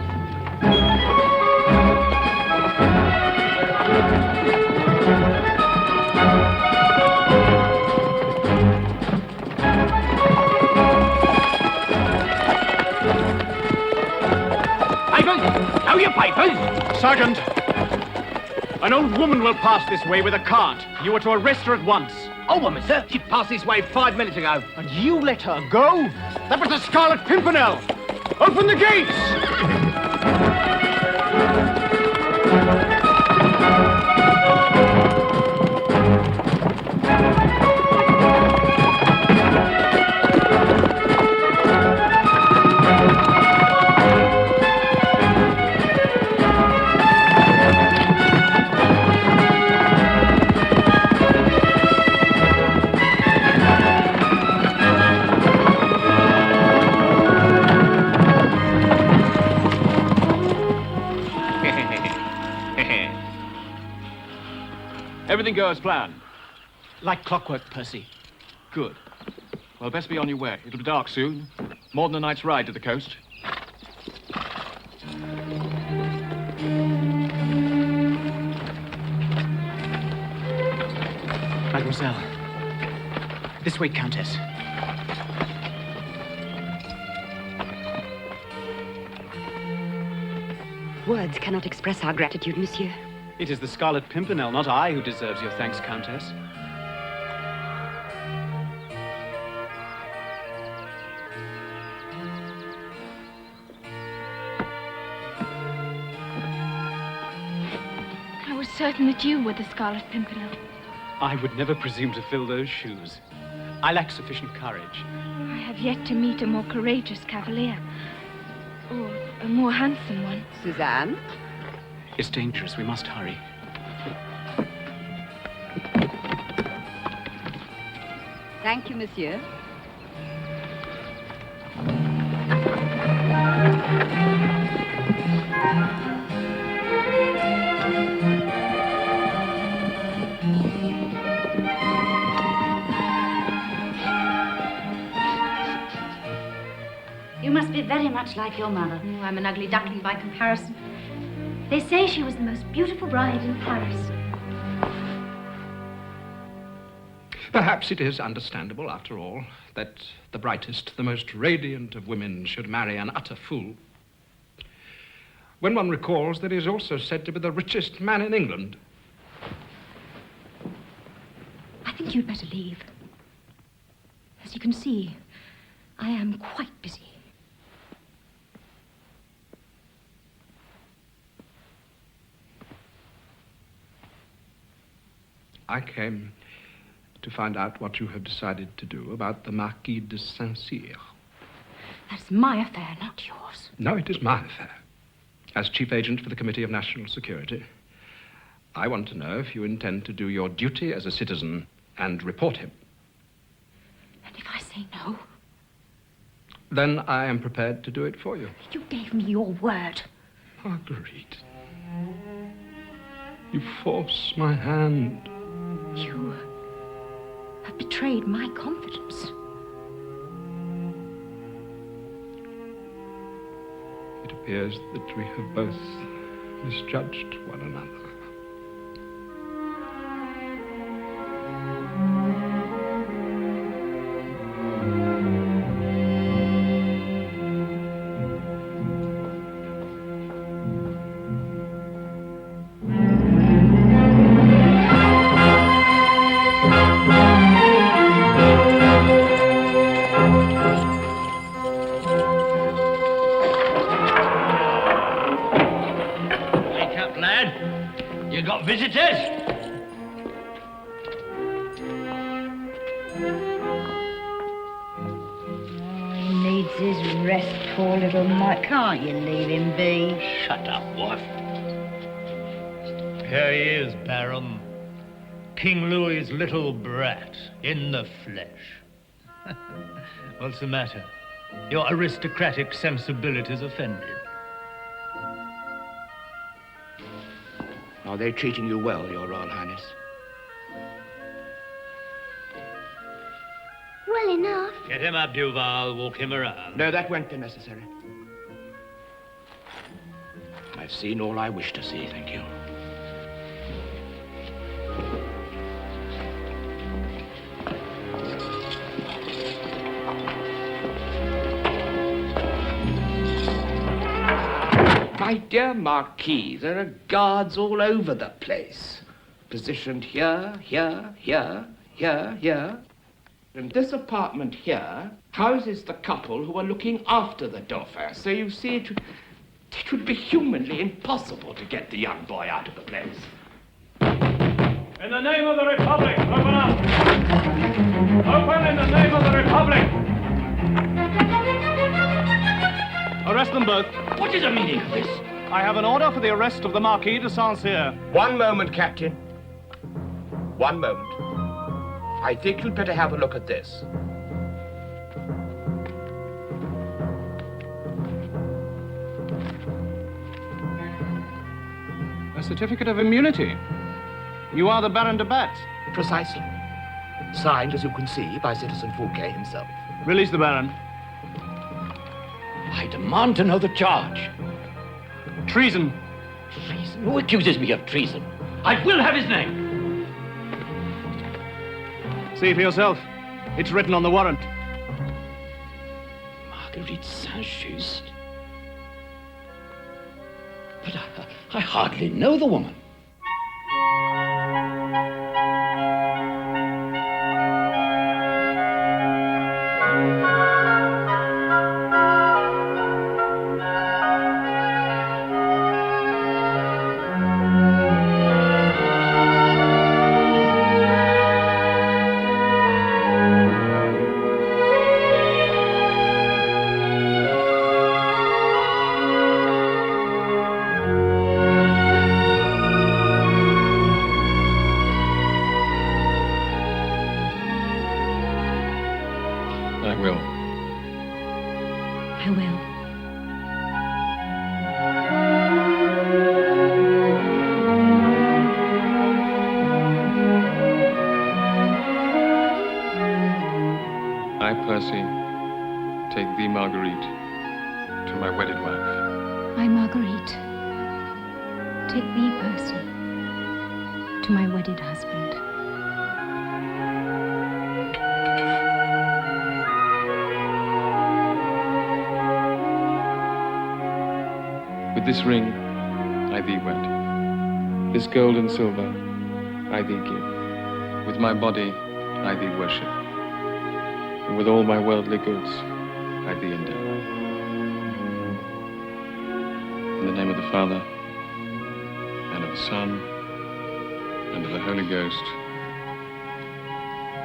Papers? Show your papers. Sergeant, an old woman will pass this way with a cart. You are to arrest her at once. Old woman, sir? She passed this way 5 minutes ago. And you let her go? That was the Scarlet Pimpernel. Open the gates! Everything go as planned. Like clockwork, Percy. Good. Well, best be on your way. It'll be dark soon. More than a night's ride to the coast. Mademoiselle. This way, Countess. Words cannot express our gratitude, monsieur. It is the Scarlet Pimpernel, not I, who deserves your thanks, Countess. I was certain that you were the Scarlet Pimpernel. I would never presume to fill those shoes. I lack sufficient courage. I have yet to meet a more courageous cavalier. Or a more handsome one. Suzanne? It's dangerous. We must hurry. Thank you, monsieur. You must be very much like your mother. Oh, I'm an ugly duckling by comparison. They say she was the most beautiful bride in Paris. Perhaps it is understandable, after all, that the brightest, the most radiant of women should marry an utter fool. When one recalls that he is also said to be the richest man in England. I think you'd better leave. As you can see, I am quite busy. I came to find out what you have decided to do about the Marquis de Saint-Cyr. That's my affair, not yours. No, it is my affair. As chief agent for the Committee of National Security, I want to know if you intend to do your duty as a citizen and report him. And if I say no? Then I am prepared to do it for you. You gave me your word. Marguerite, you force my hand. You have betrayed my confidence. It appears that we have both misjudged one another. Visitors? He needs his rest, poor little Mike. Can't you leave him be? Shut up, wife. Here he is, Baron. King Louis's little brat, in the flesh. What's the matter? Your aristocratic sensibilities offended? Are they treating you well, Your Royal Highness? Well enough. Get him up, Duval. Walk him around. No, that won't be necessary. I've seen all I wish to see, thank you. My dear Marquis, there are guards all over the place. Positioned here, here, here, here, here. And this apartment here houses the couple who are looking after the Dauphin. So you see, it would be humanly impossible to get the young boy out of the place. In the name of the Republic, open up! Open in the name of the Republic! Arrest them both. What is the meaning of this? I have an order for the arrest of the Marquis de Saint-Cyr. One moment, Captain. One moment. I think you'd better have a look at this. A certificate of immunity. You are the Baron de Batz. Precisely. Signed, as you can see, by Citizen Fouquet himself. Release the Baron. I demand to know the charge. Treason. Treason? Who accuses me of treason? I will have his name. See for yourself. It's written on the warrant. Marguerite Saint-Just? But I hardly know the woman. Take thee, Marguerite, to my wedded wife. I, Marguerite, take thee, Percy, to my wedded husband. With this ring, I thee wed. This gold and silver, I thee give. With my body, I thee worship. And with all my worldly goods, I thee endow. In the name of the Father, and of the Son, and of the Holy Ghost.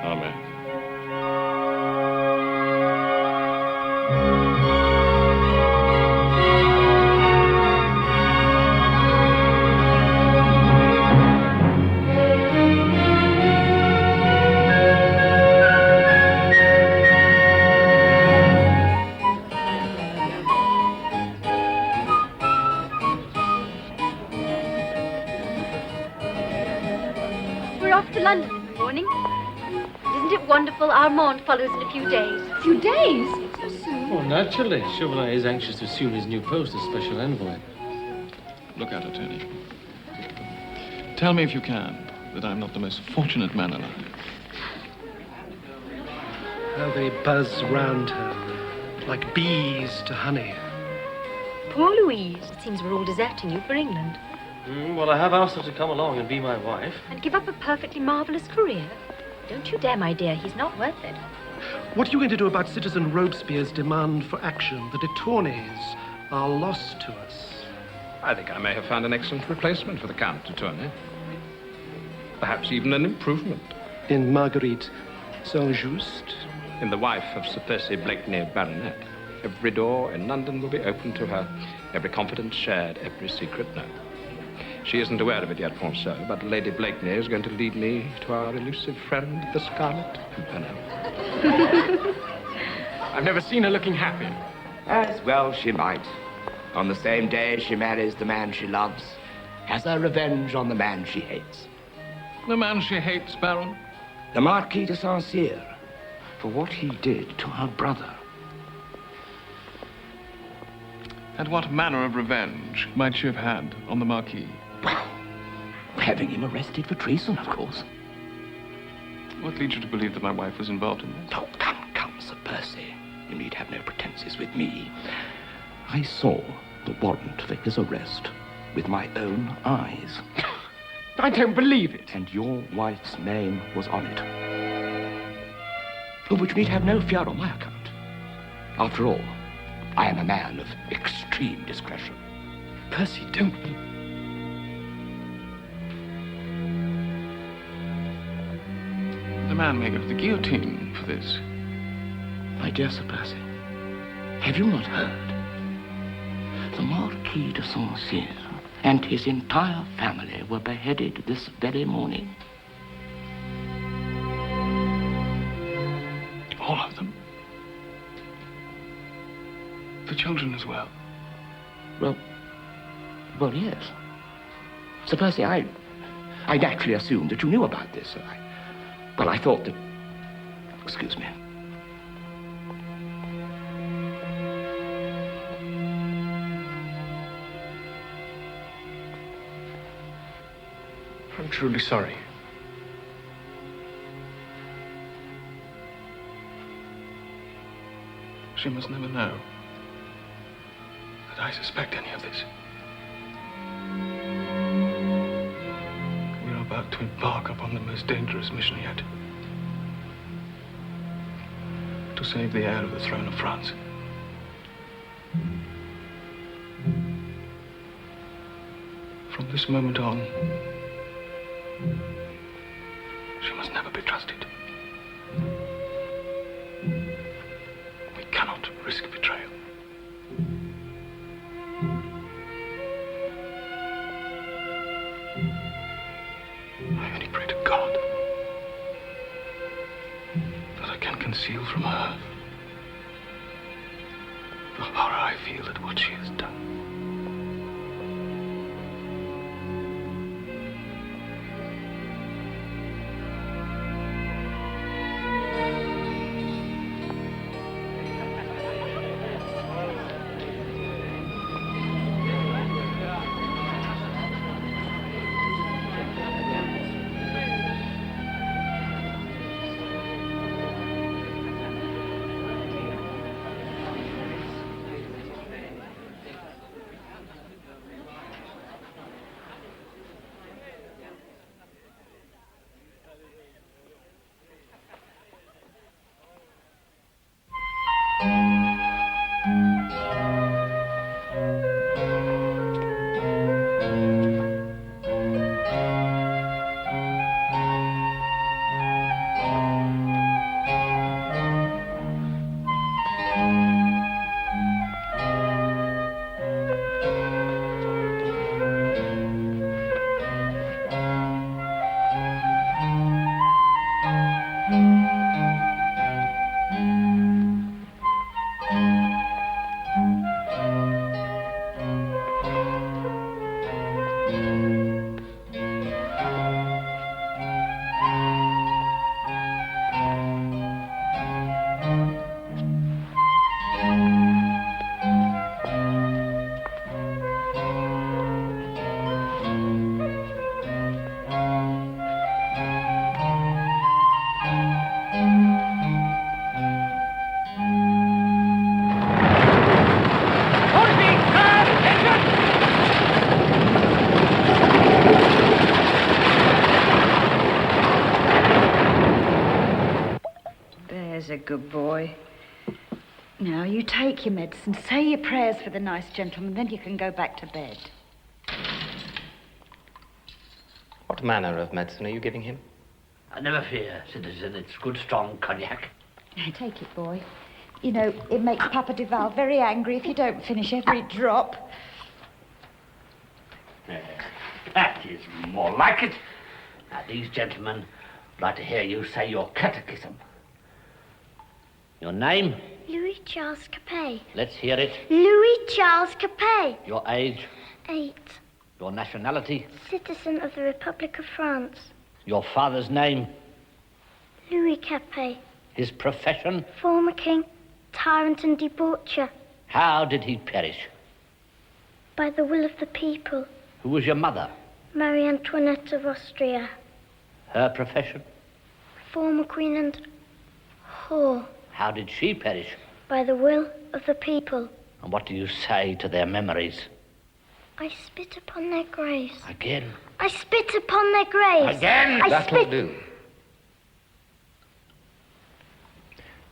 Amen. London in the morning. Isn't it wonderful? Armand follows in a few days. A few days? So soon? Oh, naturally. Chauvelin is anxious to assume his new post as special envoy. Look out, attorney. Tell me if you can that I'm not the most fortunate man alive. How they buzz round her, like bees to honey. Poor Louise. It seems we're all deserting you for England. Well, I have asked her to come along and be my wife. And give up a perfectly marvellous career? Don't you dare, my dear. He's not worth it. What are you going to do about Citizen Robespierre's demand for action? The de Tourneys are lost to us. I think I may have found an excellent replacement for the Count de Tournay. Perhaps even an improvement. In Marguerite Saint-Just? In the wife of Sir Percy Blakeney, Baronet. Every door in London will be open to her, every confidence shared, every secret known. She isn't aware of it yet, Ponceau, but Lady Blakeney is going to lead me to our elusive friend, the Scarlet Pimpernel. I've never seen her looking happy. As well she might. On the same day she marries the man she loves, has her revenge on the man she hates. The man she hates, Baron? The Marquis de Saint-Cyr, for what he did to her brother. And what manner of revenge might she have had on the Marquis? Well, having him arrested for treason, of course. What leads you to believe that my wife was involved in this? Oh, come, Sir Percy. You need have no pretenses with me. I saw the warrant for his arrest with my own eyes. I don't believe it. And your wife's name was on it. Of which you need have no fear on my account. After all, I am a man of extreme discretion. Percy, don't. The man may go to the guillotine for this. My dear Sir Percy, have you not heard? The Marquis de Saint-Cyr and his entire family were beheaded this very morning. All of them? The children as well? Well, yes. Sir Percy, I naturally assumed that you knew about this. I thought that... Excuse me. I'm truly sorry. She must never know that I suspect any of this. We are about to embark upon the most dangerous mission yet. To save the heir of the throne of France. From this moment on, she must never be trusted. We cannot risk betrayal. I only pray to God that I can conceal from her the horror I feel at what she has done. A good boy. Now, you take your medicine, say your prayers for the nice gentleman, then you can go back to bed. What manner of medicine are you giving him? Never fear, citizen. It's good, strong cognac. Take it, boy. You know, it makes Papa Duval very angry if you don't finish every drop. That is more like it. Now, these gentlemen would like to hear you say your catechism. Your name? Louis Charles Capet. Let's hear it. Louis Charles Capet. Your age? 8. Your nationality? Citizen of the Republic of France. Your father's name? Louis Capet. His profession? Former king, tyrant and debaucher. How did he perish? By the will of the people. Who was your mother? Marie Antoinette of Austria. Her profession? Former queen and whore. How did she perish? By the will of the people. And what do you say to their memories? I spit upon their graves. Again? I spit upon their graves. Again? That'll do.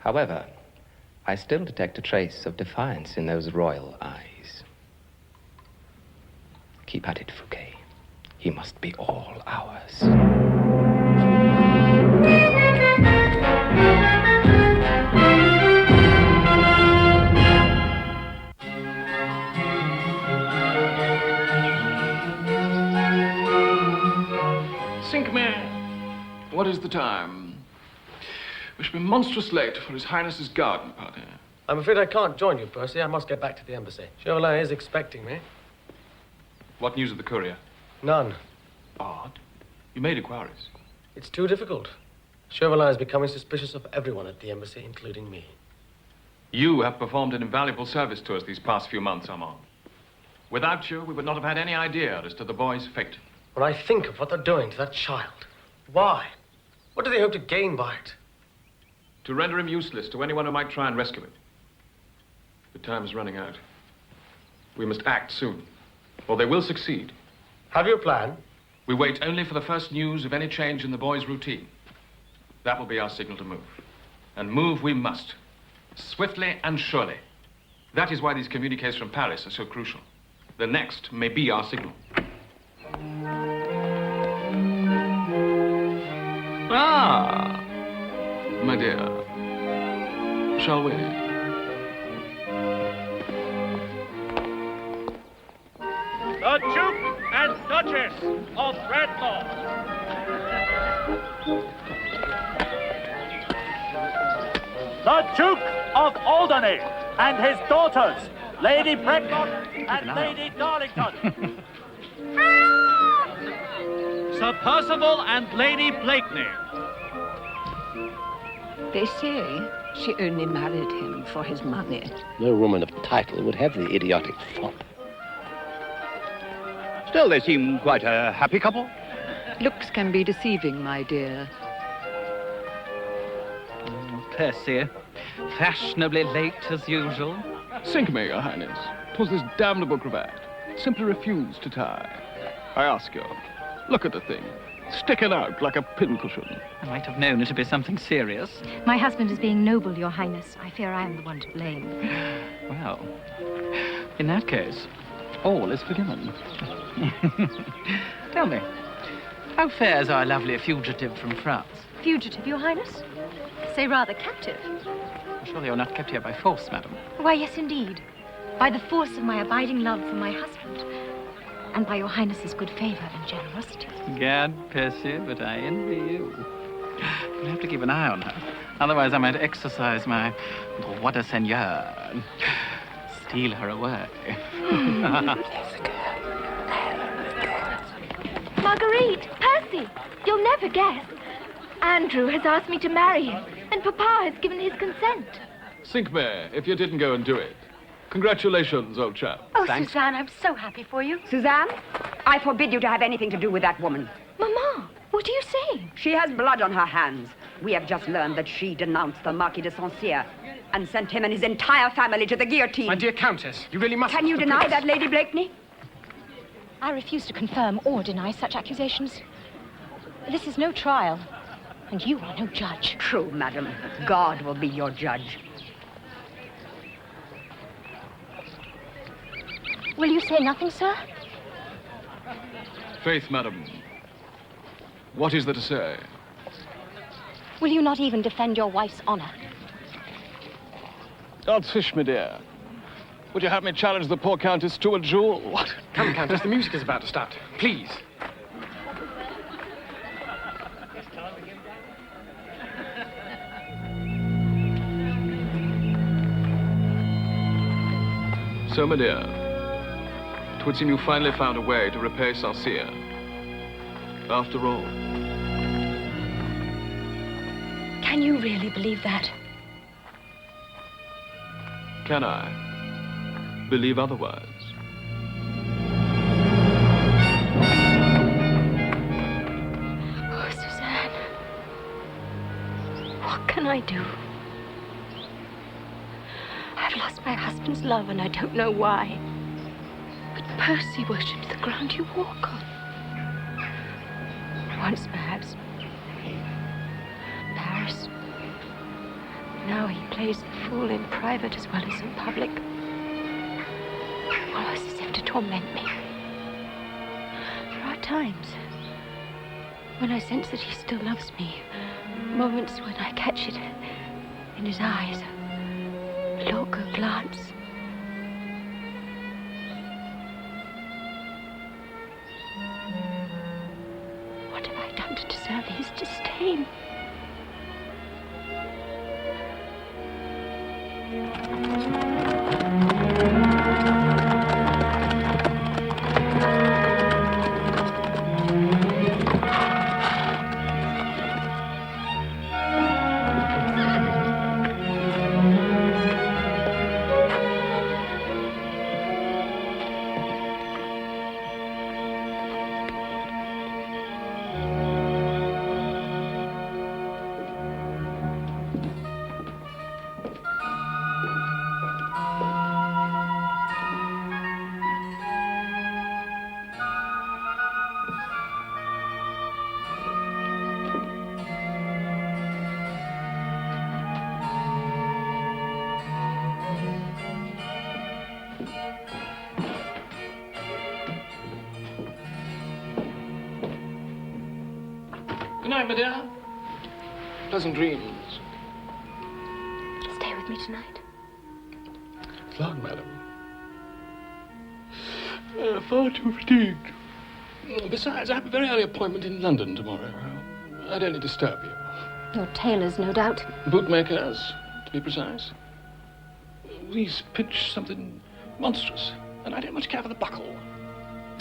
However, I still detect a trace of defiance in those royal eyes. Keep at it, Fouquet. He must be all ours. What is the time? We should be monstrous late for His Highness's garden party. I'm afraid I can't join you, Percy. I must get back to the embassy. Chauvelin is expecting me. What news of the courier? None. Odd. You made inquiries. It's too difficult. Chauvelin is becoming suspicious of everyone at the embassy, including me. You have performed an invaluable service to us these past few months, Armand. Without you, we would not have had any idea as to the boy's fate. When I think of what they're doing to that child, why? What do they hope to gain by it? To render him useless to anyone who might try and rescue him. The time is running out. We must act soon, or they will succeed. Have you a plan? We wait only for the first news of any change in the boy's routine. That will be our signal to move. And move we must. Swiftly and surely. That is why these communiques from Paris are so crucial. The next may be our signal. Ah! My dear, shall we? The Duke and Duchess of Redmore. The Duke of Alderney and his daughters, Lady Brecknock and Lady Darlington. Sir Percival and Lady Blakeney. They say she only married him for his money. No woman of title would have the idiotic fop. Still, they seem quite a happy couple. Looks can be deceiving, my dear. Percy, fashionably late as usual. Sink me, Your Highness. 'Twas this damnable cravat. Simply refused to tie. I ask you, look at the thing. Sticking out like a pincushion. I might have known it to be something serious. My husband is being noble, Your Highness. I fear I am the one to blame. Well, in that case, all is forgiven. Tell me, how fares our lovely fugitive from France? Fugitive, Your Highness? Say rather captive. Surely you're not kept here by force, madam. Why, yes, indeed. By the force of my abiding love for my husband. And by Your Highness's good favor and generosity. Gad, Percy, but I envy you. You'll have to keep an eye on her. Otherwise, I might exercise my droit de seigneur and steal her away. Marguerite, Percy, you'll never guess. Andrew has asked me to marry him, and Papa has given his consent. Sink me if you didn't go and do it. Congratulations, old chap. Oh, thanks. Suzanne, I'm so happy for you. Suzanne, I forbid you to have anything to do with that woman. Mama, what are you saying? She has blood on her hands. We have just learned that she denounced the Marquis de Saint-Cyr and sent him and his entire family to the guillotine. My dear Countess, you really must... Can you deny that, Lady Blakeney? I refuse to confirm or deny such accusations. This is no trial, and you are no judge. True, madam. God will be your judge. Will you say nothing, sir? Faith, madam. What is there to say? Will you not even defend your wife's honor? Odds fish, my dear. Would you have me challenge the poor Countess to a duel? What? Come, Countess, the music is about to start. Please. So, my dear, it would seem you finally found a way to repay Sarcia. After all. Can you really believe that? Can I believe otherwise? Oh, Suzanne. What can I do? I've lost my husband's love and I don't know why. But Percy worships the ground you walk on. Once, perhaps. Paris. Now he plays the fool in private as well as in public. Almost as if to torment me. There are times when I sense that he still loves me. Moments when I catch it in his eyes. A look, a glance. What have I done to deserve his disdain? Good night, my dear. Pleasant dreams. Stay with me tonight. Flag, madam. Far too fatigued. Besides, I have a very early appointment in London tomorrow. I'd only disturb you. Your tailors, no doubt. Bootmakers, to be precise. These pitch something monstrous, and I don't much care for the buckle.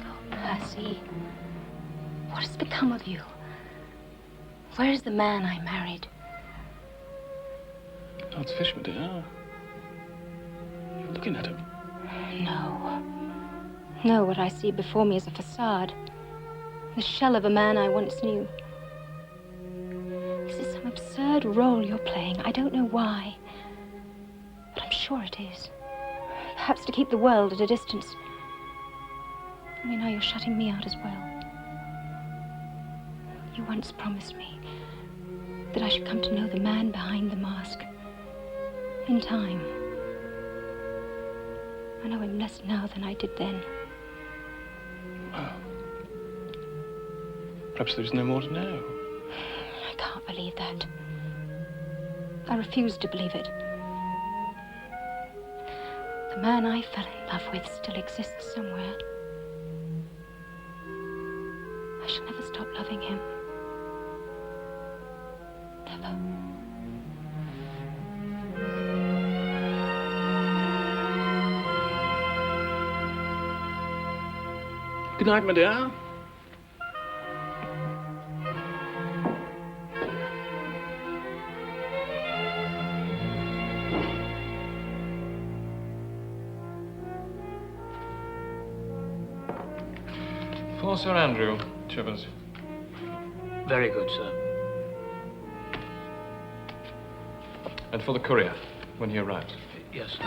Oh, Percy. What has become of you? Where is the man I married? Oh, it's Fish, my dear. You're looking at him. No. No, what I see before me is a facade. The shell of a man I once knew. This is some absurd role you're playing. I don't know why. But I'm sure it is. Perhaps to keep the world at a distance. Only now you're shutting me out as well. You once promised me that I should come to know the man behind the mask. In time. I know him less now than I did then. Well, perhaps there's no more to know. I can't believe that. I refuse to believe it. The man I fell in love with still exists somewhere. I shall never stop loving him. Never. Good night, my dear. For Sir Andrew, Chivers. Very good, sir. And for the courier, when he arrives. Yes.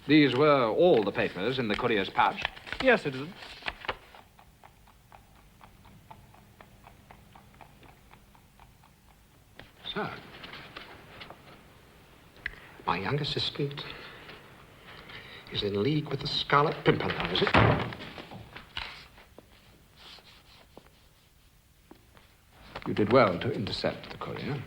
These were all the papers in the courier's pouch? Yes, citizen. So, my young assistant is in league with the Scarlet Pimpernel, is it? You did well to intercept the courier.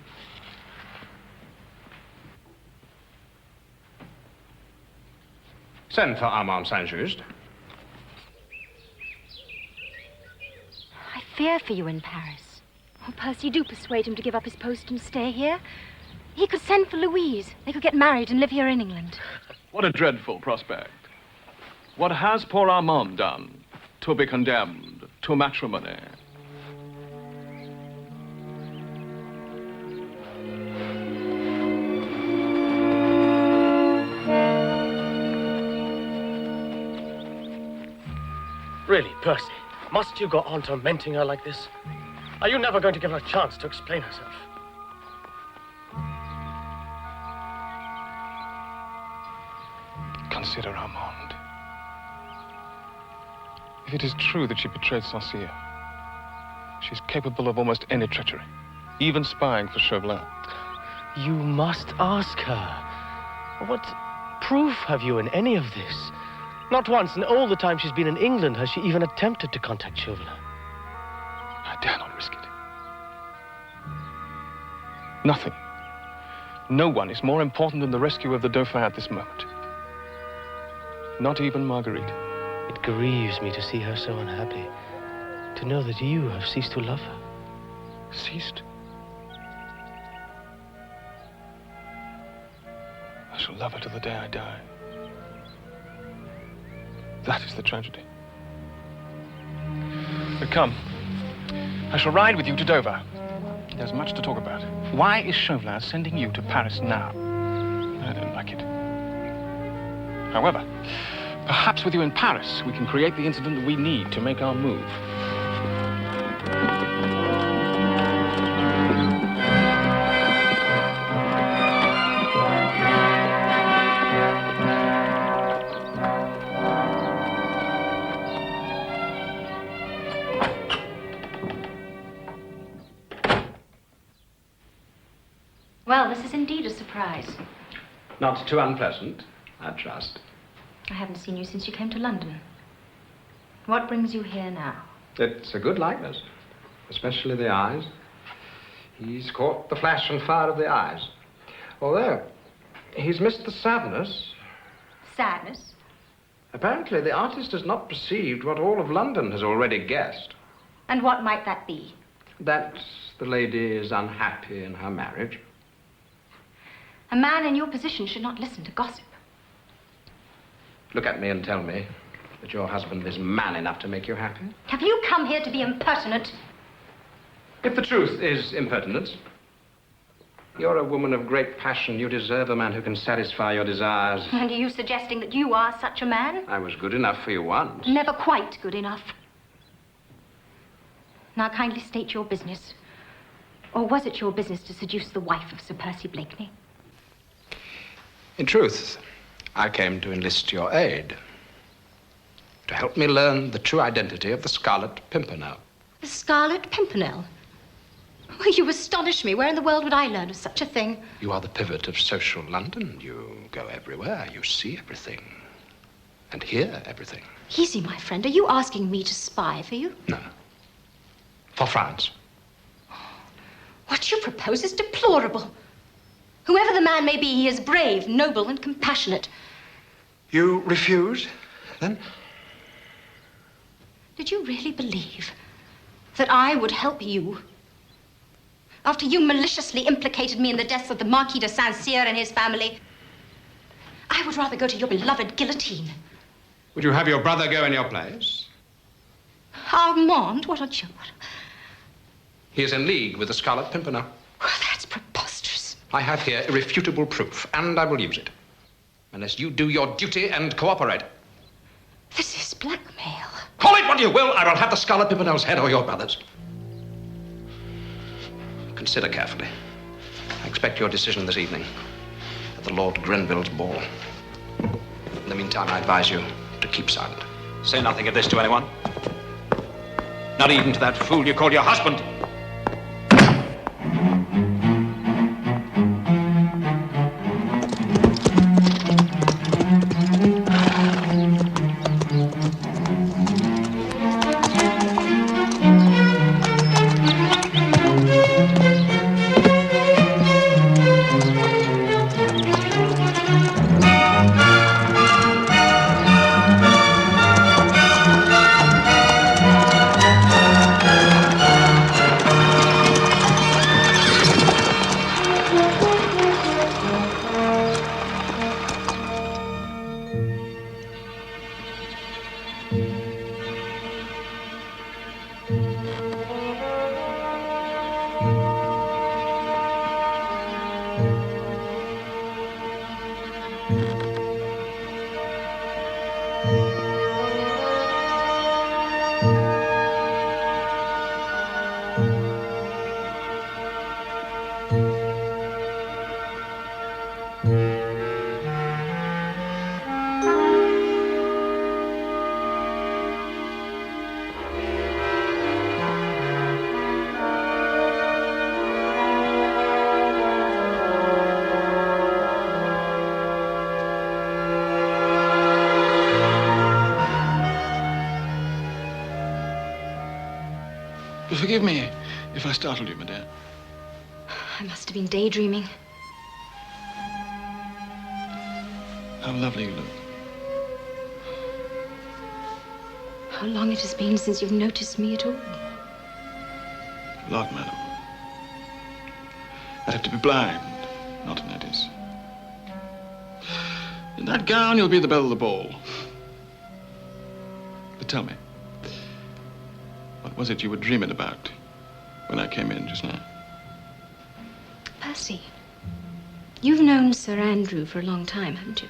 Send for Armand Saint-Just. I fear for you in Paris. Oh, Percy, do persuade him to give up his post and stay here. He could send for Louise. They could get married and live here in England. What a dreadful prospect. What has poor Armand done to be condemned to matrimony? Really, Percy, must you go on tormenting her like this? Are you never going to give her a chance to explain herself? Consider Armand. If it is true that she betrayed Saint-Cyr, she's capable of almost any treachery, even spying for Chauvelin. You must ask her. What proof have you in any of this? Not once in all the time she's been in England has she even attempted to contact Chauvelin. I dare not risk it. Nothing. No one is more important than the rescue of the Dauphin at this moment. Not even Marguerite. It grieves me to see her so unhappy. To know that you have ceased to love her. Ceased? I shall love her till the day I die. That is the tragedy. But come, I shall ride with you to Dover. There's much to talk about. Why is Chauvelin sending you to Paris now? I don't like it. However, perhaps with you in Paris, we can create the incident that we need to make our move. Well, this is indeed a surprise. Not too unpleasant, I trust. I haven't seen you since you came to London. What brings you here now? It's a good likeness, especially the eyes. He's caught the flash and fire of the eyes. Although, he's missed the sadness. Sadness? Apparently, the artist has not perceived what all of London has already guessed. And what might that be? That the lady is unhappy in her marriage. A man in your position should not listen to gossip. Look at me and tell me that your husband is man enough to make you happy. Have you come here to be impertinent? If the truth is impertinence, you're a woman of great passion. You deserve a man who can satisfy your desires. And are you suggesting that you are such a man? I was good enough for you once. Never quite good enough. Now kindly state your business. Or was it your business to seduce the wife of Sir Percy Blakeney? In truth, I came to enlist your aid. To help me learn the true identity of the Scarlet Pimpernel. The Scarlet Pimpernel? Oh, you astonish me. Where in the world would I learn of such a thing? You are the pivot of social London. You go everywhere. You see everything. And hear everything. Easy, my friend. Are you asking me to spy for you? No. For France. What you propose is deplorable. Whoever the man may be, he is brave, noble, and compassionate. You refuse, then? Did you really believe that I would help you? After you maliciously implicated me in the deaths of the Marquis de Saint-Cyr and his family, I would rather go to your beloved guillotine. Would you have your brother go in your place? Armand, what a joke. He is in league with the Scarlet Pimpernel. Well, that's preposterous. I have here irrefutable proof, and I will use it. Unless you do your duty and cooperate. This is blackmail. Call it what you will, I will have the Scarlet Pimpernel's head or your brother's. Consider carefully. I expect your decision this evening at the Lord Grenville's ball. In the meantime, I advise you to keep silent. Say nothing of this to anyone. Not even to that fool you call your husband. Forgive me if I startled you, madame. I must have been daydreaming. How lovely you look. How long it has been since you've noticed me at all. A lot, madam. I'd have to be blind not to notice. In that gown, you'll be the belle of the ball. But tell me, what was it you were dreaming about when I came in just now? Percy, you've known Sir Andrew for a long time, haven't you?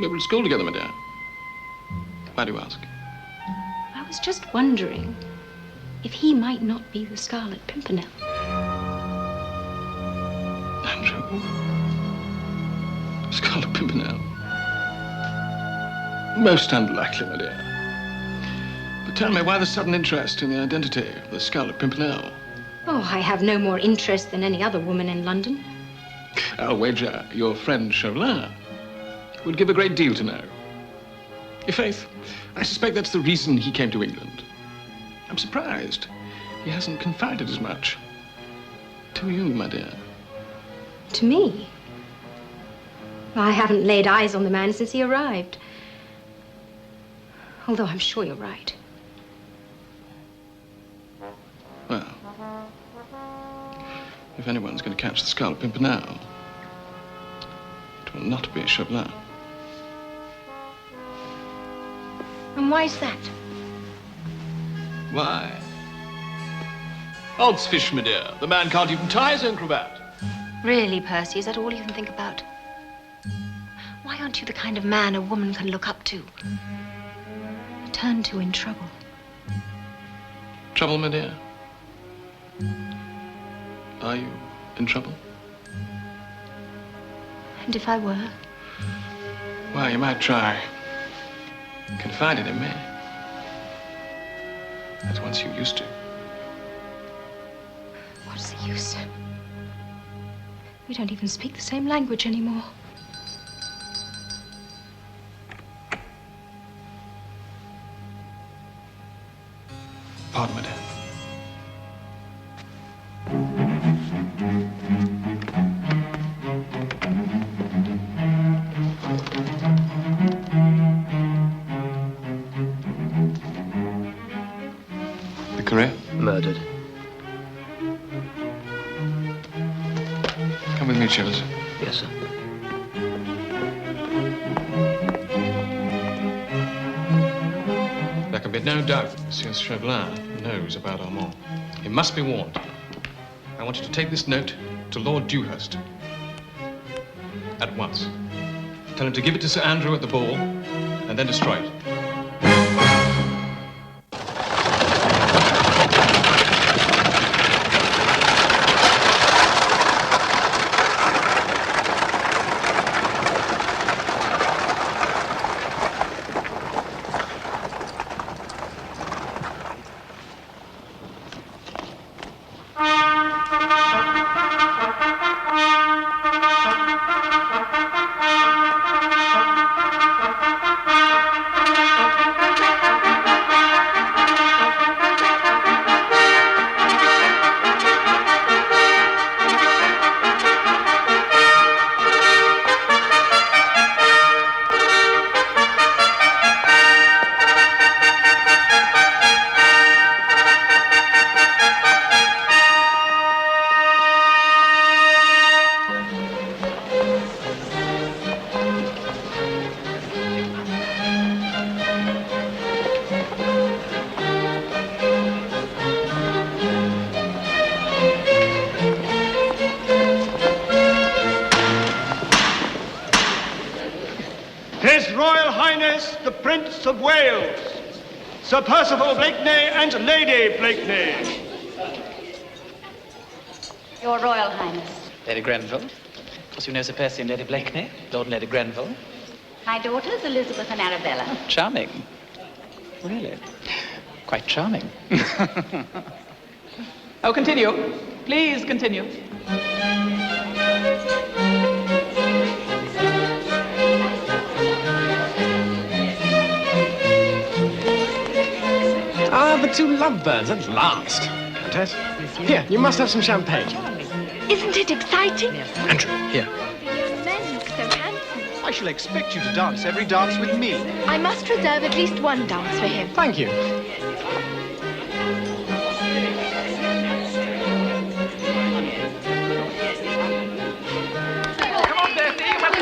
We were at school together, madame. Why do you ask? I was just wondering if he might not be the Scarlet Pimpernel. Andrew? Scarlet Pimpernel? Most unlikely, my dear. But tell me, why the sudden interest in the identity of the Scarlet Pimpernel? Oh, I have no more interest than any other woman in London. I'll wager your friend Chauvelin would give a great deal to know. In faith, I suspect that's the reason he came to England. I'm surprised he hasn't confided as much to you, my dear. To me? I haven't laid eyes on the man since he arrived. Although I'm sure you're right. Well, if anyone's going to catch the Scarlet Pimpernel, it will not be Chauvelin. And why's that? Why? Odds fish, my dear. The man can't even tie his own cravat. Really, Percy, is that all you can think about? Why aren't you the kind of man a woman can look up to? Turn to in trouble. Trouble, my dear? Are you in trouble? And if I were? Well, you might try confiding in me, as once you used to. What's the use? We don't even speak the same language anymore. Pardon, madame. The career? Murdered. Come with me, Chillers. Yes, sir. There can be no doubt that Monsieur Chauvelin knows about Armand. He must be warned. I want you to take this note to Lord Dewhurst. At once. Tell him to give it to Sir Andrew at the ball, and then destroy it. Prince of Wales, Sir Percival Blakeney and Lady Blakeney. Your Royal Highness. Lady Grenville. Of course, you know Sir Percy and Lady Blakeney, Lord and Lady Grenville. My daughters, Elizabeth and Arabella. Oh, charming. Really? Quite charming. Oh, continue. Please continue. But 2 lovebirds at last. Countess, here, you must have some champagne. Isn't it exciting? Andrew, here. Young men, so handsome. I shall expect you to dance every dance with me. I must reserve at least one dance for him. Thank you.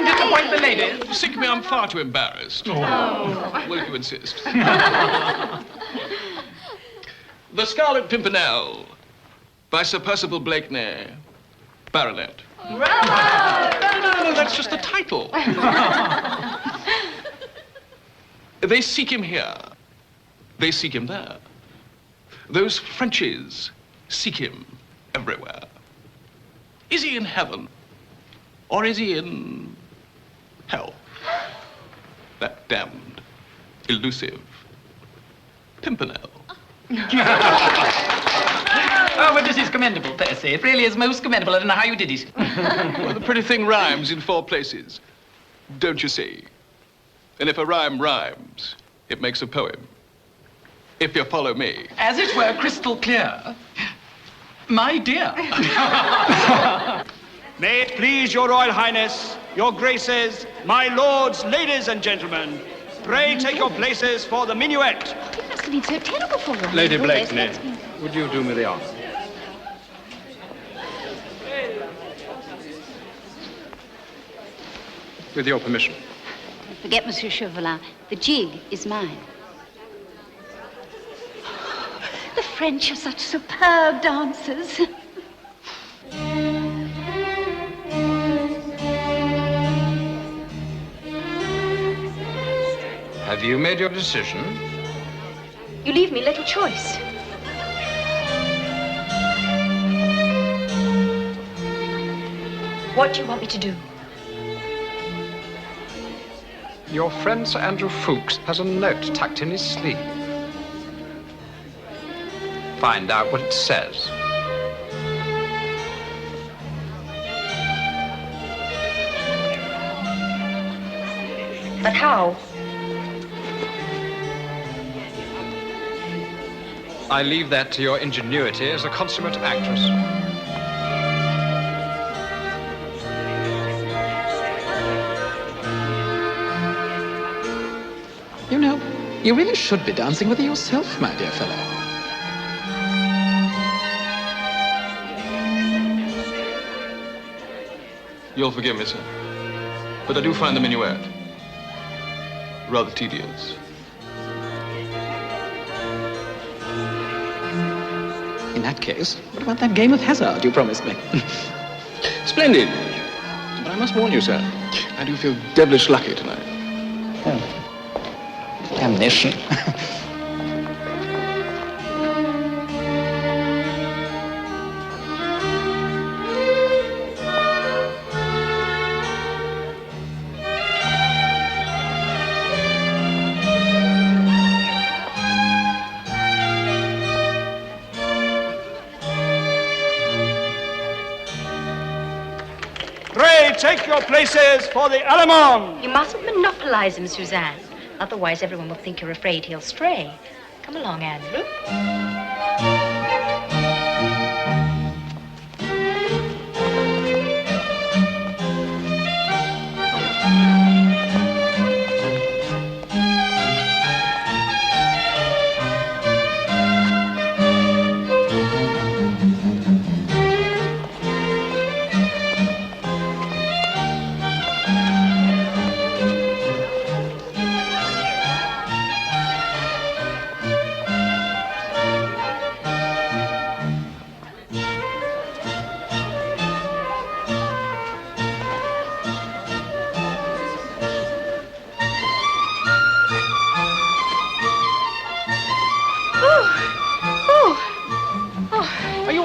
Disappoint the ladies. Sick me, I'm far too embarrassed. Oh. Well, if you insist. The Scarlet Pimpernel by Sir Percival Blakeney, Baronet. No, that's just the title. They seek him here. They seek him there. Those Frenchies seek him everywhere. Is he in heaven? Or is he in hell? That damned, elusive Pimpernel. Oh, but this is commendable, Percy. It really is most commendable. I don't know how you did it. Well, the pretty thing rhymes in 4 places, don't you see? And if a rhyme rhymes, it makes a poem. If you follow me. As it were, crystal clear. My dear. May it please your Royal Highness, your Graces, my lords, ladies and gentlemen, pray take your places for the minuet. It must have been so terrible for them. Lady Blakeney, would you do me the honor? With your permission. Forget, Monsieur Chauvelin, the jig is mine. The French are such superb dancers. Have you made your decision? You leave me little choice. What do you want me to do? Your friend Sir Andrew Ffoulkes has a note tucked in his sleeve. Find out what it says. But how? I leave that to your ingenuity as a consummate actress. You know, you really should be dancing with it yourself, my dear fellow. You'll forgive me, sir, but I do find the minuet rather tedious. In that case, what about that game of hazard you promised me? Splendid. But I must warn you, sir, I do feel devilish lucky tonight. Damnation. Pray take your places for the Allemande. You mustn't monopolize him, Suzanne. Otherwise, everyone will think you're afraid he'll stray. Come along, Andrew.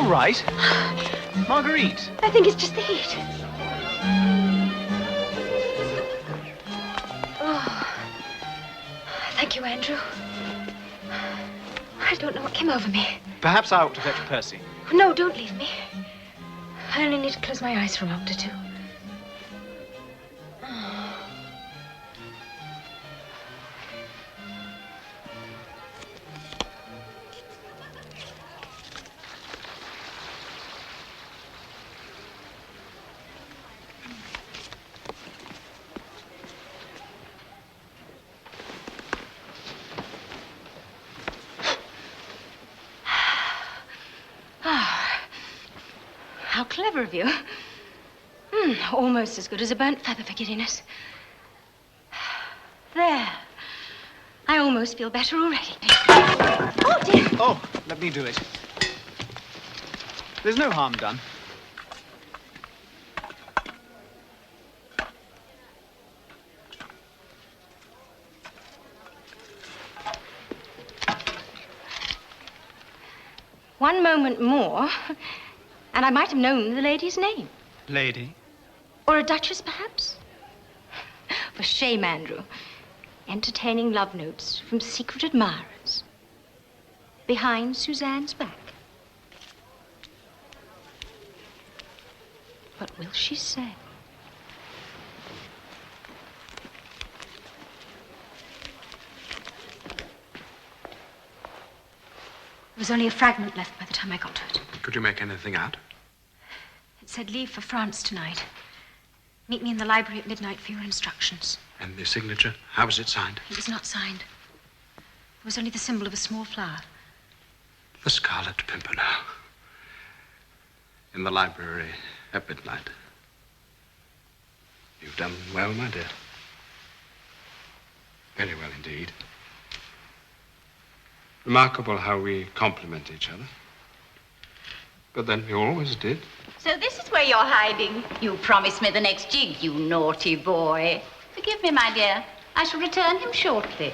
Right. Marguerite. I think it's just the heat. Oh. Thank you, Andrew. I don't know what came over me. Perhaps I ought to fetch Percy. No, don't leave me. I only need to close my eyes for a moment or two. clever of you. Almost as good as a burnt feather for giddiness. There. I almost feel better already. Oh, dear. Oh, let me do it. There's no harm done. One moment more, and I might have known the lady's name. Lady? Or a duchess, perhaps? For shame, Andrew. Entertaining love notes from secret admirers. Behind Suzanne's back. What will she say? There was only a fragment left by the time I got to it. Could you make anything out? It said, leave for France tonight. Meet me in the library at midnight for your instructions. And the signature? How was it signed? It was not signed. It was only the symbol of a small flower. The Scarlet Pimpernel. In the library at midnight. You've done well, my dear. Very well indeed. Remarkable how we complement each other. But then you always did. So this is where you're hiding. You promised me the next jig, you naughty boy. Forgive me, my dear. I shall return him shortly.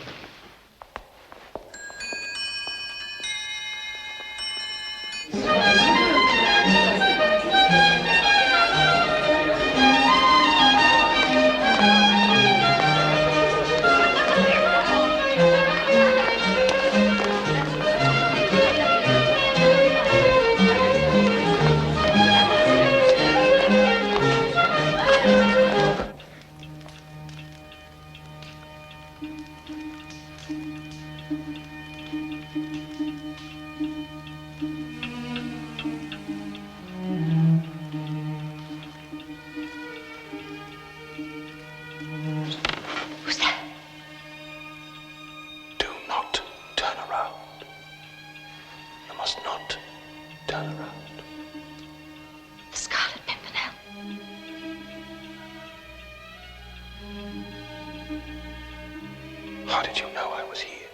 How did you know I was here?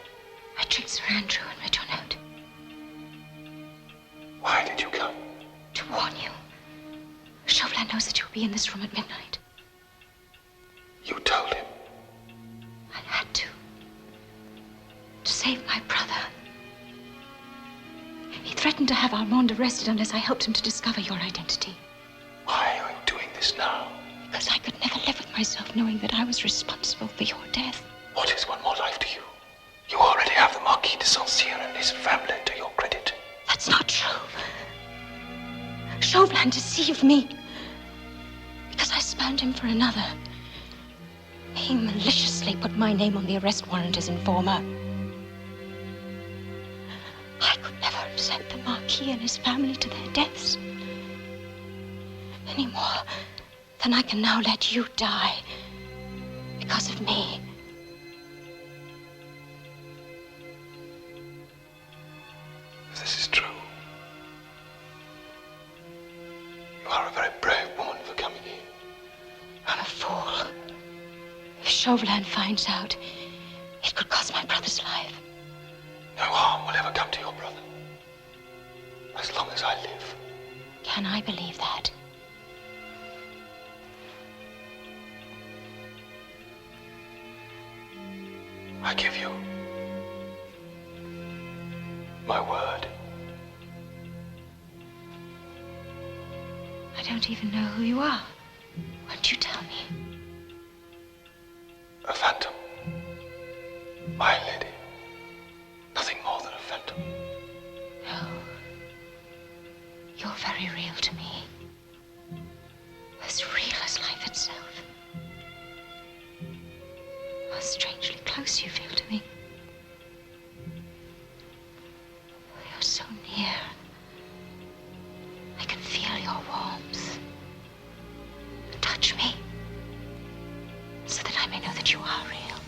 I tricked Sir Andrew and read your note. Why did you come? To warn you. Chauvelin knows that you'll be in this room at midnight. You told him? I had to. To save my brother. He threatened to have Armand arrested unless I helped him to discover your identity. Why are you doing this now? Because I could never live with myself knowing that I was responsible for your death. What is one more life to you? You already have the Marquis de Saint-Cyr and his family to your credit. That's not true. Chauvelin deceived me. Because I spurned him for another. He maliciously put my name on the arrest warrant as informer. I could never have sent the Marquis and his family to their deaths. Any more than I can now let you die because of me. If this is true, you are a very brave woman for coming here. I'm a fool. If Chauvelin finds out, it could cost my brother's life. No harm will ever come to your brother. As long as I live. Can I believe that? I give you my word. I don't even know who you are. Won't you tell me? A phantom. My lady. Nothing more than a phantom. No. You're very real to me. As real as life itself. How strangely close you feel to me. You're so near. I can feel your warmth. Touch me, so that I may know that you are real.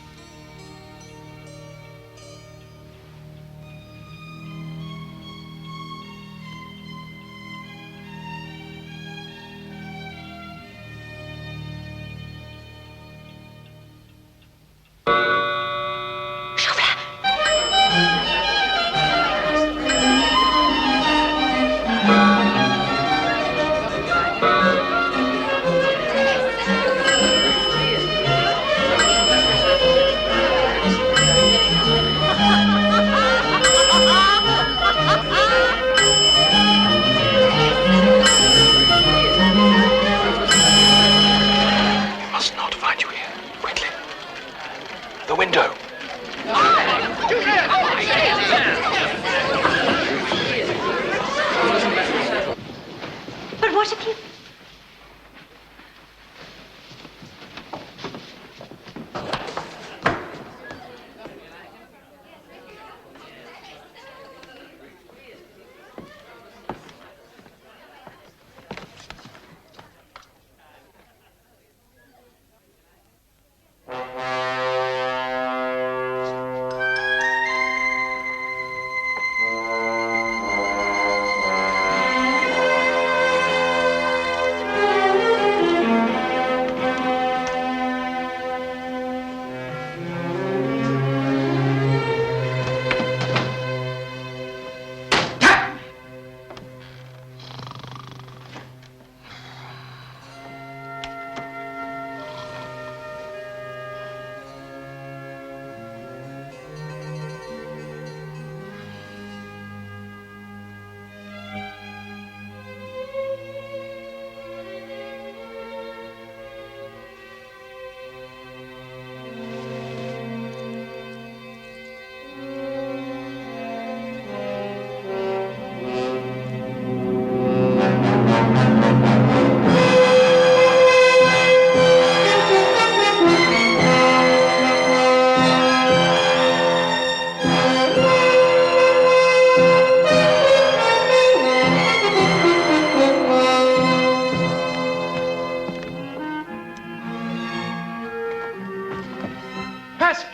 Percy!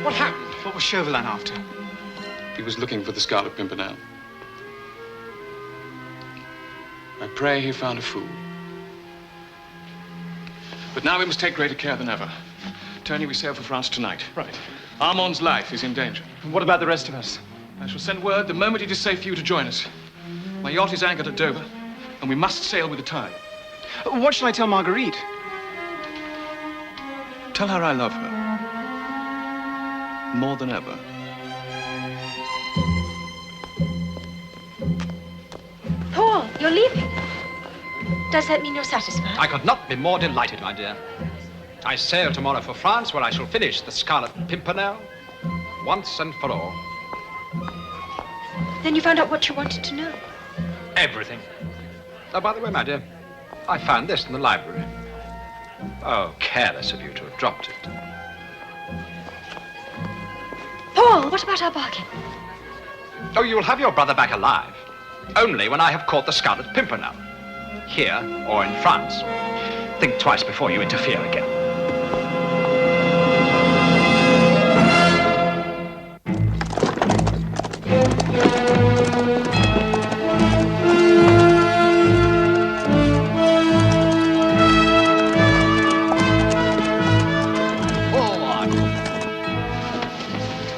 What happened? What was Chauvelin after? He was looking for the Scarlet Pimpernel. I pray he found a fool. But now we must take greater care than ever. Tony, we sail for France tonight. Right. Armand's life is in danger. And what about the rest of us? I shall send word the moment it is safe for you to join us. My yacht is anchored at Dover, and we must sail with the tide. What shall I tell Marguerite? Tell her I love her. More than ever. Paul, you're leaving. Does that mean you're satisfied? I could not be more delighted, my dear. I sail tomorrow for France, where I shall finish the Scarlet Pimpernel once and for all. Then you found out what you wanted to know. Everything. Oh, by the way, my dear, I found this in the library. Oh, careless of you to have dropped it. Paul, what about our bargain? Oh, you will have your brother back alive. Only when I have caught the Scarlet Pimpernel. Here or in France. Think twice before you interfere again.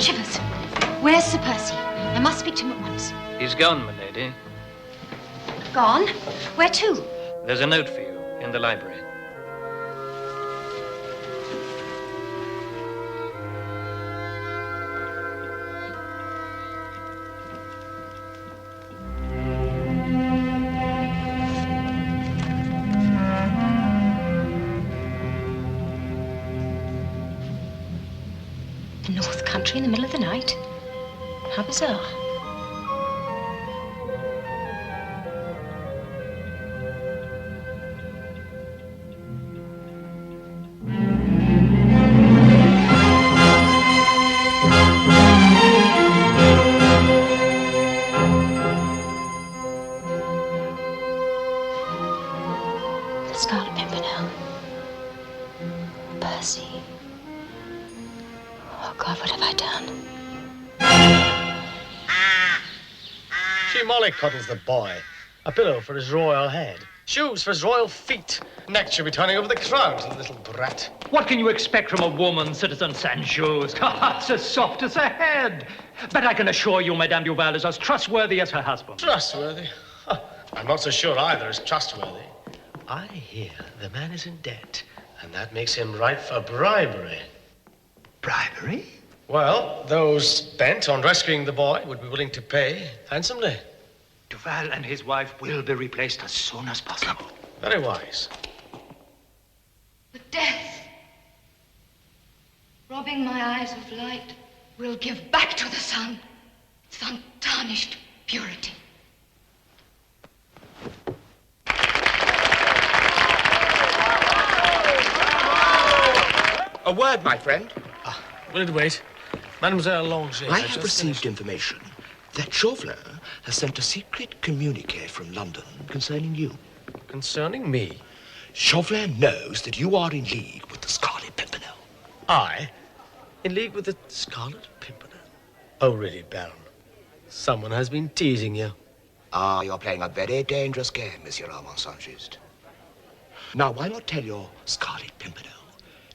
Shivers, where's Sir Percy? I must speak to him at once. He's gone, my lady. Gone? Where to? There's a note for you in the library. The North Country in the middle of the night? How bizarre. The Scarlet Pimpernel. Percy. Oh, God, what have I done? She mollycoddles the boy. A pillow for his royal head. Shoes for his royal feet. Next she'll be turning over the crown to the little brat. What can you expect from a woman, Citizen Saint-Just? It's as soft as a head. But I can assure you, Madame Duval is as trustworthy as her husband. Trustworthy? Huh. I'm not so sure either is trustworthy. I hear the man is in debt, and that makes him ripe for bribery. Bribery? Well, those bent on rescuing the boy would be willing to pay handsomely. Duval and his wife will be replaced as soon as possible. Very wise. But death, robbing my eyes of light, will give back to the sun its untarnished purity. A word, my friend. Will it wait? Mademoiselle Langer. I have received information that Chauvelin has sent a secret communique from London concerning you. Concerning me? Chauvelin knows that you are in league with the Scarlet Pimpernel. I? In league with the Scarlet Pimpernel? Oh, really, Baron? Someone has been teasing you. Ah, you're playing a very dangerous game, Monsieur Armand Saint-Just. Now, why not tell your Scarlet Pimpernel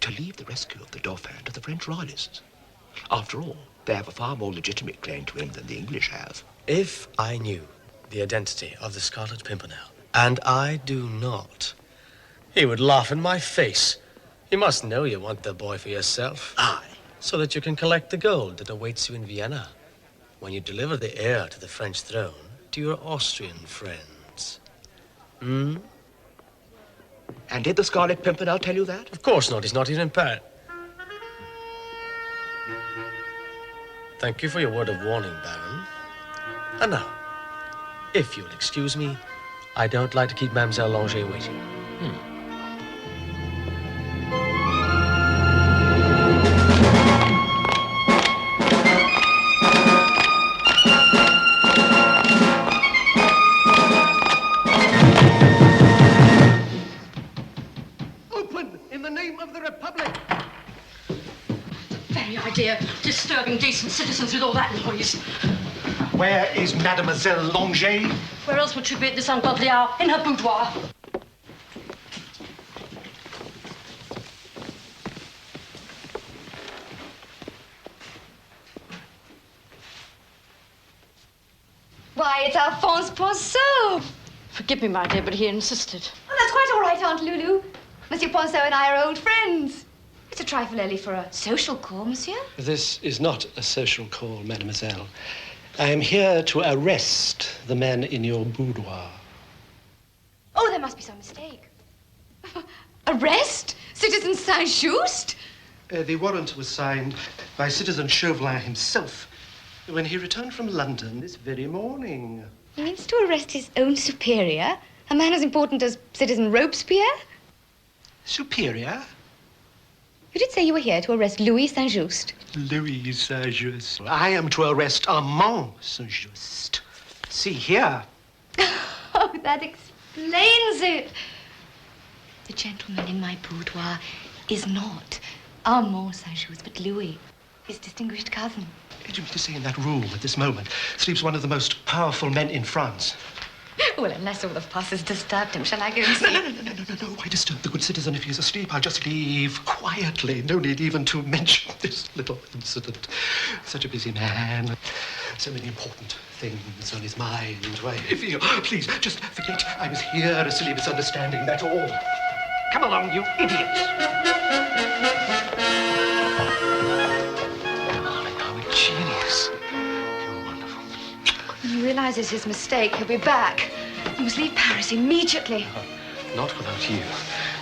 to leave the rescue of the Dauphin to the French royalists? After all, they have a far more legitimate claim to him than the English have. If I knew the identity of the Scarlet Pimpernel, and I do not, he would laugh in my face. You must know you want the boy for yourself. Aye. So that you can collect the gold that awaits you in Vienna when you deliver the heir to the French throne to your Austrian friends. Hmm? And did the Scarlet Pimpernel tell you that? Of course not. He's not here in Paris. Thank you for your word of warning, Baron. And now, if you'll excuse me, I don't like to keep Mademoiselle Langer waiting. Open in the name of the Republic. dear. Disturbing decent citizens with all that noise. Where is Mademoiselle Langeais? Where else would she be at this ungodly hour? In her boudoir. Why, it's Alphonse Poisson. Forgive me, my dear, but he insisted. Oh, that's quite all right, Aunt Lulu. Monsieur Poisson and I are old friends. It's a trifle early for a social call, monsieur. This is not a social call, mademoiselle. I am here to arrest the man in your boudoir. Oh, there must be some mistake. Arrest? Citizen Saint-Just? The warrant was signed by Citizen Chauvelin himself when he returned from London this very morning. He means to arrest his own superior? A man as important as Citizen Robespierre? Superior? You did say you were here to arrest Louis Saint-Just. Louis Saint-Just. I am to arrest Armand Saint-Just. See here. Oh, that explains it. The gentleman in my boudoir is not Armand Saint-Just, but Louis, his distinguished cousin. Do you mean to say in that room at this moment sleeps one of the most powerful men in France? Well, unless all the fuss has disturbed him, shall I go and see? No. Why disturb the good citizen if he's asleep? I'll just leave quietly. No need even to mention this little incident. Such a busy man. So many important things on his mind. Why, if you please, just forget I was here. A silly misunderstanding, that's all. Come along, you idiots. Genius. When he realizes his mistake, he'll be back. You must leave Paris immediately. Not without you.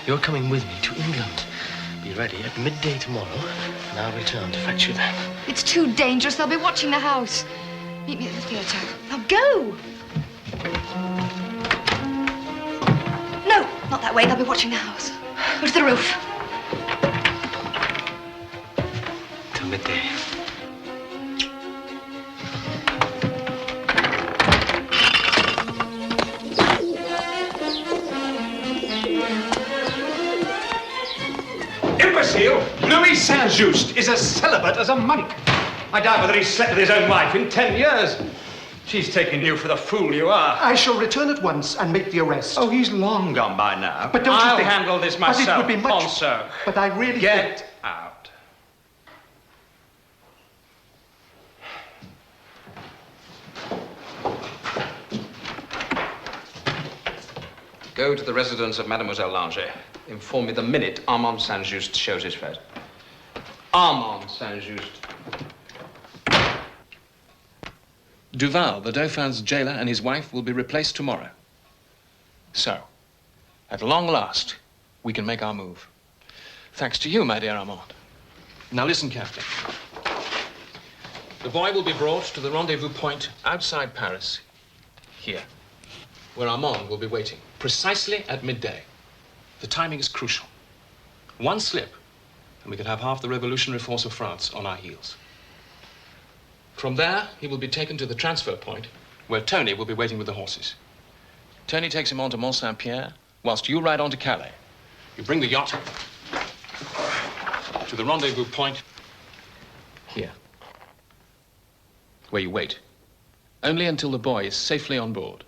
You're coming with me to England. Be ready at midday tomorrow, and I'll return to fetch you then. It's too dangerous. They'll be watching the house. Meet me at the theatre. Now go! No, not that way. They'll be watching the house. Go to the roof. Till midday. Imbecile! Louis Saint-Just is as celibate as a monk. I doubt whether he's slept with his own wife in 10 years. She's taken you for the fool you are. I shall return at once and make the arrest. Oh, he's long gone by now. But don't I'll you think... handle this myself. But it would be much... Also, but I really get think... out. Go to the residence of Mademoiselle Langeais. Inform me the minute Armand Saint-Just shows his face. Armand Saint-Just. Duval, the Dauphin's jailer, and his wife will be replaced tomorrow. So, at long last, we can make our move. Thanks to you, my dear Armand. Now listen carefully. The boy will be brought to the rendezvous point outside Paris, here, where Armand will be waiting, precisely at midday. The timing is crucial. One slip, and we could have half the revolutionary force of France on our heels. From there, he will be taken to the transfer point, where Tony will be waiting with the horses. Tony takes him on to Mont Saint-Pierre, whilst you ride on to Calais. You bring the yacht to the rendezvous point here, where you wait, only until the boy is safely on board,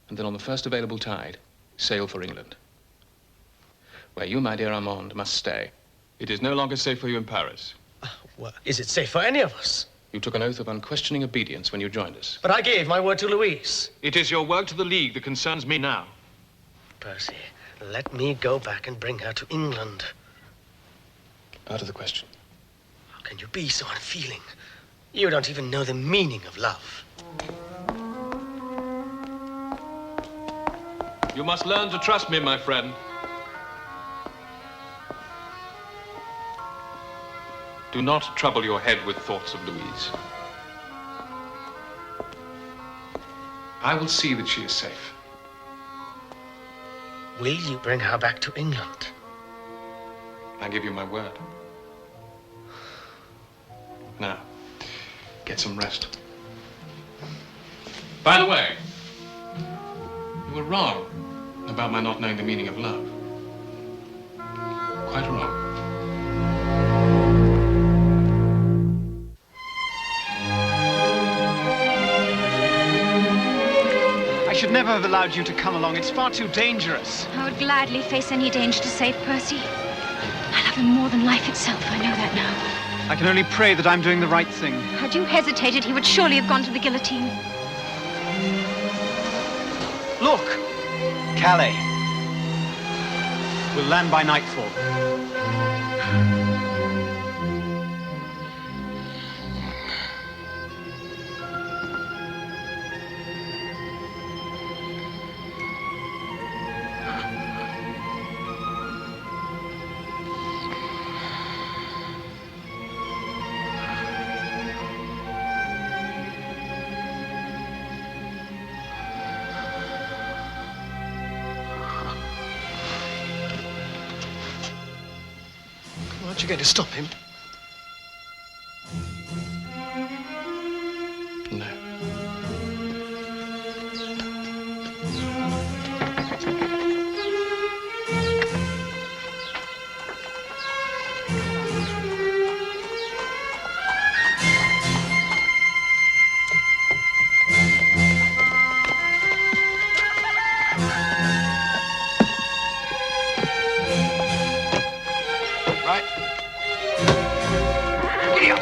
and then on the first available tide, sail for England, where you, my dear Armand, must stay. It is no longer safe for you in Paris. Well, is it safe for any of us? You took an oath of unquestioning obedience when you joined us. But I gave my word to Louise. It is your work to the League that concerns me now. Percy, let me go back and bring her to England. Out of the question. How can you be so unfeeling? You don't even know the meaning of love. You must learn to trust me, my friend. Do not trouble your head with thoughts of Louise. I will see that she is safe. Will you bring her back to England? I give you my word. Now, get some rest. By the way, you were wrong about my not knowing the meaning of love. Quite wrong. should never have allowed you to come along. It's far too dangerous. I would gladly face any danger to save Percy. I love him more than life itself. I know that now. I can only pray that I'm doing the right thing. Had you hesitated, he would surely have gone to the guillotine. Look! Calais. We'll land by nightfall. Aren't you going to stop him? No. Right. Giddy up.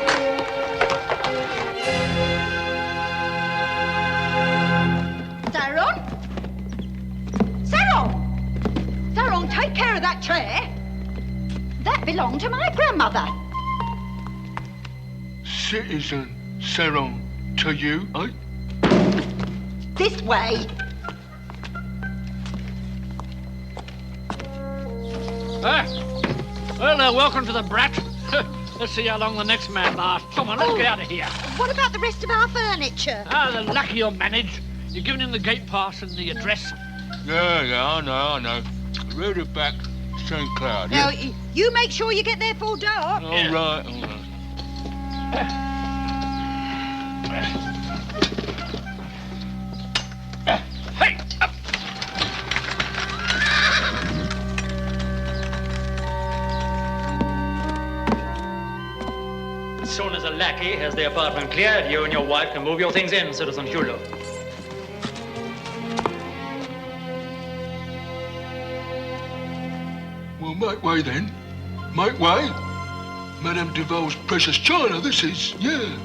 Saron? Saron! Saron, take care of that chair. That belonged to my grandmother. Citizen Saron, to you, eh? This way. Well, welcome to the brat. Let's see how long the next man lasts. Come on, let's get out of here. What about the rest of our furniture? The lucky you'll manage. You're giving him the gate pass and the address. Yeah, I know. Read it back, St. Cloud. Now, you make sure you get there before dark. All right. Hey, up. As soon as a lackey has the apartment cleared, you and your wife can move your things in, Citizen Hulot. Well, make way then. Make way. Madame Duval's precious china, this is, yeah.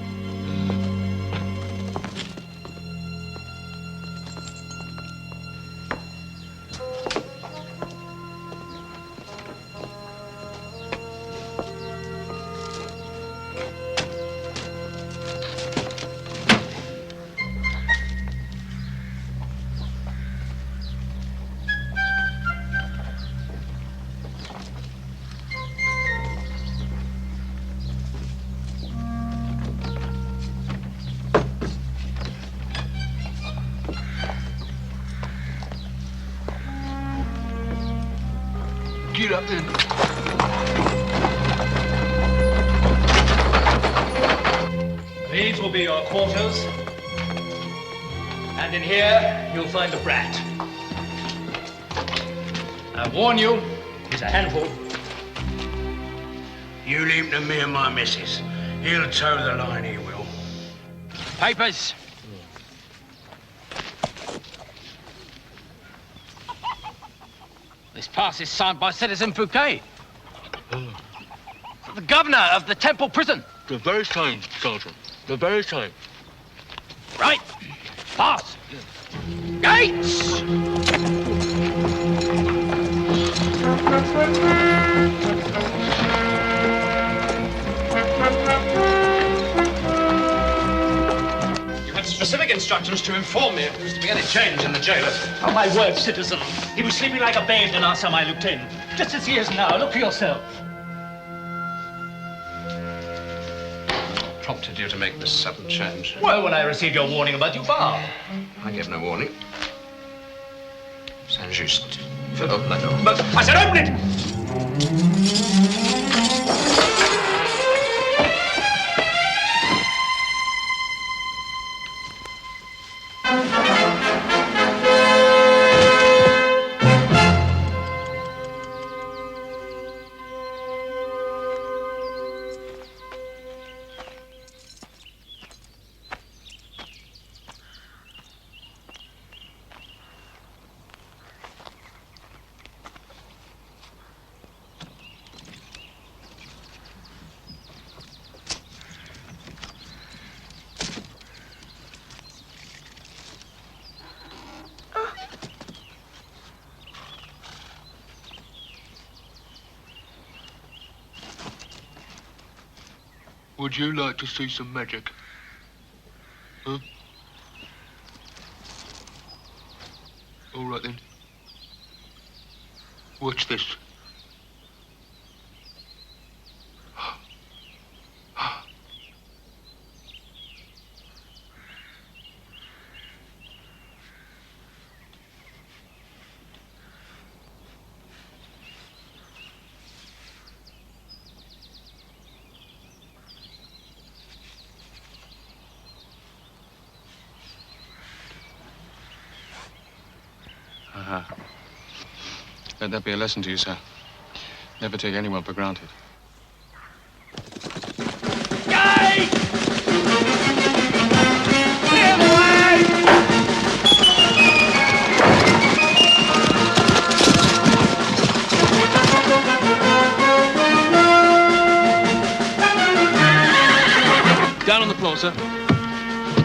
Get up then. These will be your quarters. And in here, you'll find the brat. I warn you, he's a handful. You leave him to me and my missus. He'll toe the line, he will. Papers. This pass is signed by Citizen Fouquet. The governor of the Temple prison. The very same, Sergeant. The very same. Right. Pass. Gates! You had specific instructions to inform me if there was to be any change in the jailers. Oh, my word, citizen. He was sleeping like a babe the last time I looked in. Just as he is now. Look for yourself. Prompted you to make this sudden change. Well, when I received your warning about Duval. I gave no warning. Saint Just. Open that door. But I said open it! Would you like to see some magic? Huh? All right then. Watch this. Let that be a lesson to you, sir. Never take anyone for granted. Down on the floor, sir.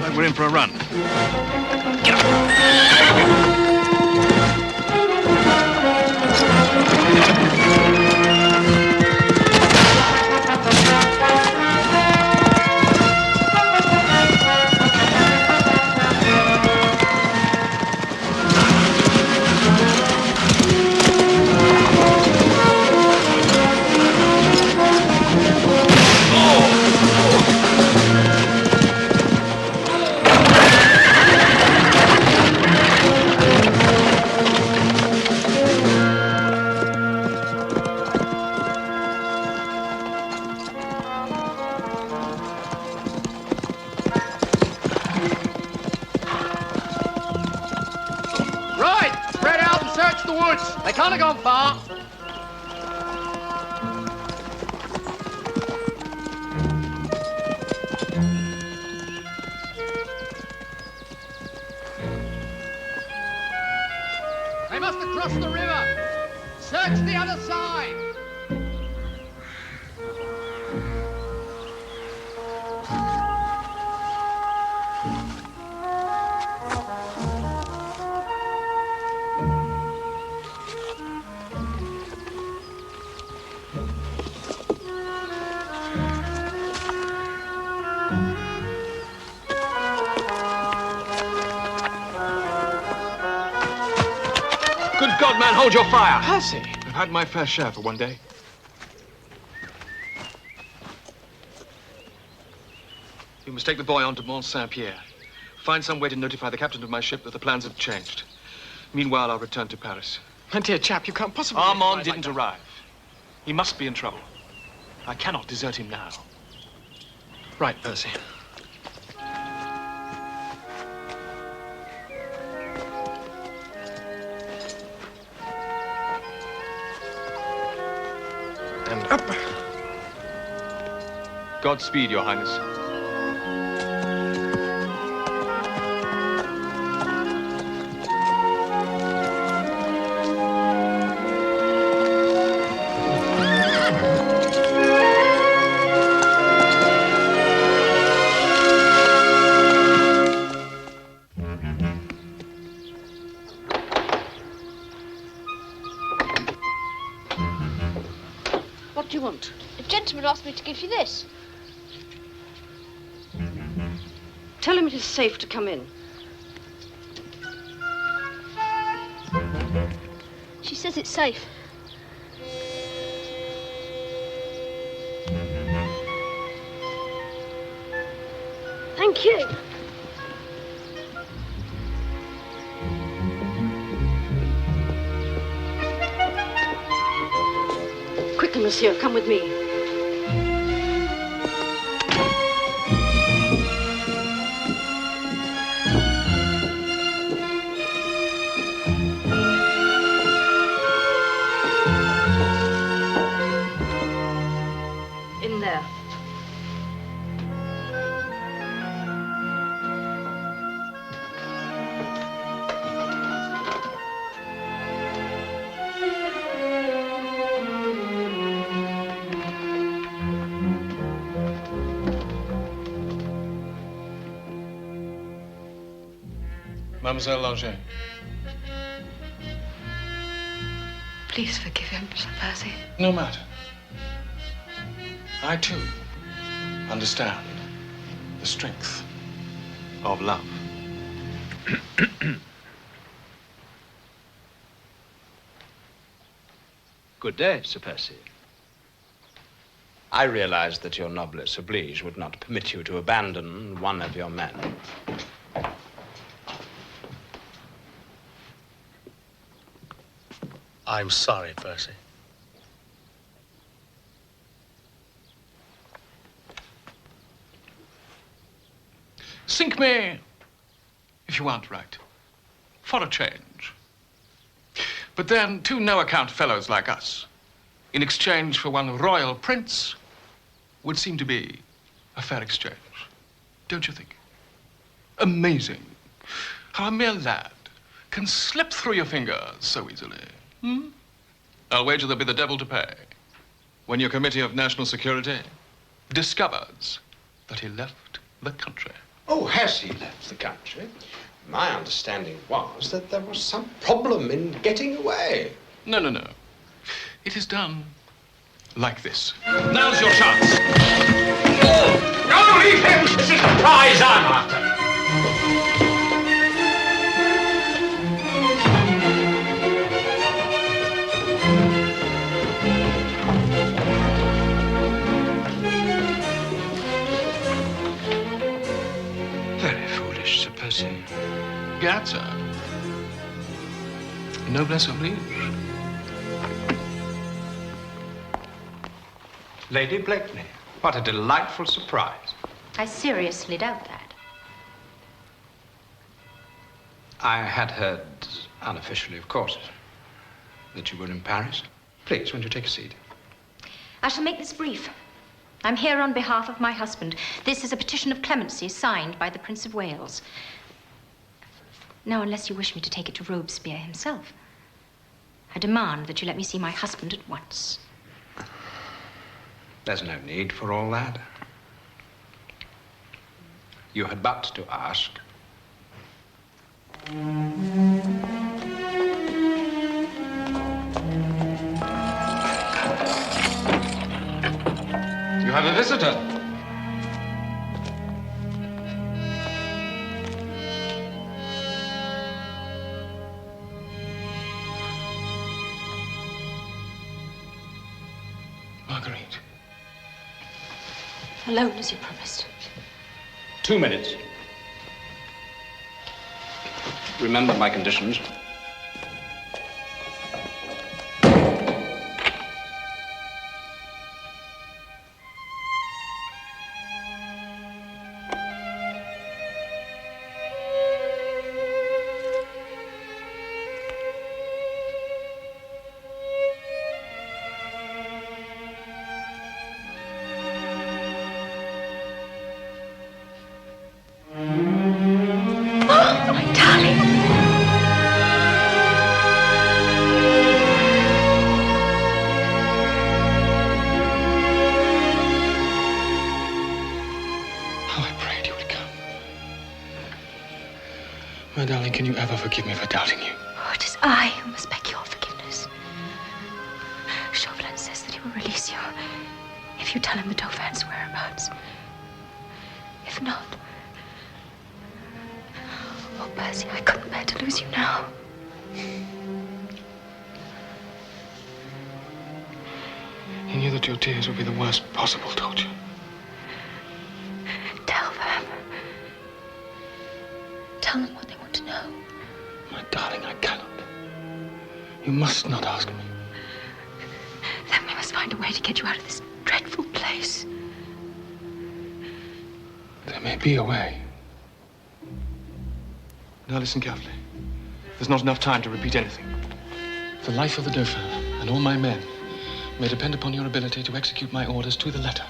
Like we're in for a run. They can't have gone far. They must have crossed the river. Search the other side. Good God, man, hold your fire! Percy! I've had my fair share for one day. You must take the boy on to Mont Saint-Pierre. Find some way to notify the captain of my ship that the plans have changed. Meanwhile, I'll return to Paris. My dear chap, you can't possibly... Armand didn't arrive. He must be in trouble. I cannot desert him now. Right, Percy. And up. Godspeed, Your Highness. What do you want? The gentleman asked me to give you this. Tell him it is safe to come in. She says it's safe. Thank you. Quickly, monsieur, come with me. In there. Mademoiselle Langer. Please forgive him, Sir Percy. No matter. I, too, understand the strength of love. Good day, Sir Percy. I realized that your noblesse oblige would not permit you to abandon one of your men. I'm sorry, Percy. Sink me, if you aren't right, for a change. But then, two no-account fellows like us, in exchange for one royal prince, would seem to be a fair exchange. Don't you think? Amazing how a mere lad can slip through your fingers so easily. Hmm? I'll wager there'll be the devil to pay when your Committee of National Security discovers that he left the country. Oh, has he left the country? My understanding was that there was some problem in getting away. No, no, no. It is done like this. Now's your chance. No, leave him! This is the prize I'm after. Very foolish, Sir Percy. Gad, sir. Noblesse oblige. Lady Blakeney, what a delightful surprise. I seriously doubt that. I had heard, unofficially, of course, that you were in Paris. Please, won't you take a seat? I shall make this brief. I'm here on behalf of my husband. This is a petition of clemency signed by the Prince of Wales. Now, unless you wish me to take it to Robespierre himself, I demand that you let me see my husband at once. There's no need for all that. You had but to ask. You have a visitor. Marguerite. Alone, as you promised. 2 minutes. Remember my conditions. My darling, can you ever forgive me for doubting you? Oh, it is I who must beg your forgiveness. Chauvelin says that he will release you if you tell him the Dauphin's whereabouts. If not... Oh, Percy, I couldn't bear to lose you now. You knew that your tears would be the worst possible torture. Tell them. Tell them what they want to know. My darling, I cannot. You must not ask me. Then we must find a way to get you out of this dreadful place. There may be a way. Now listen carefully. There's not enough time to repeat anything. The life of the Dauphin and all my men may depend upon your ability to execute my orders to the letter.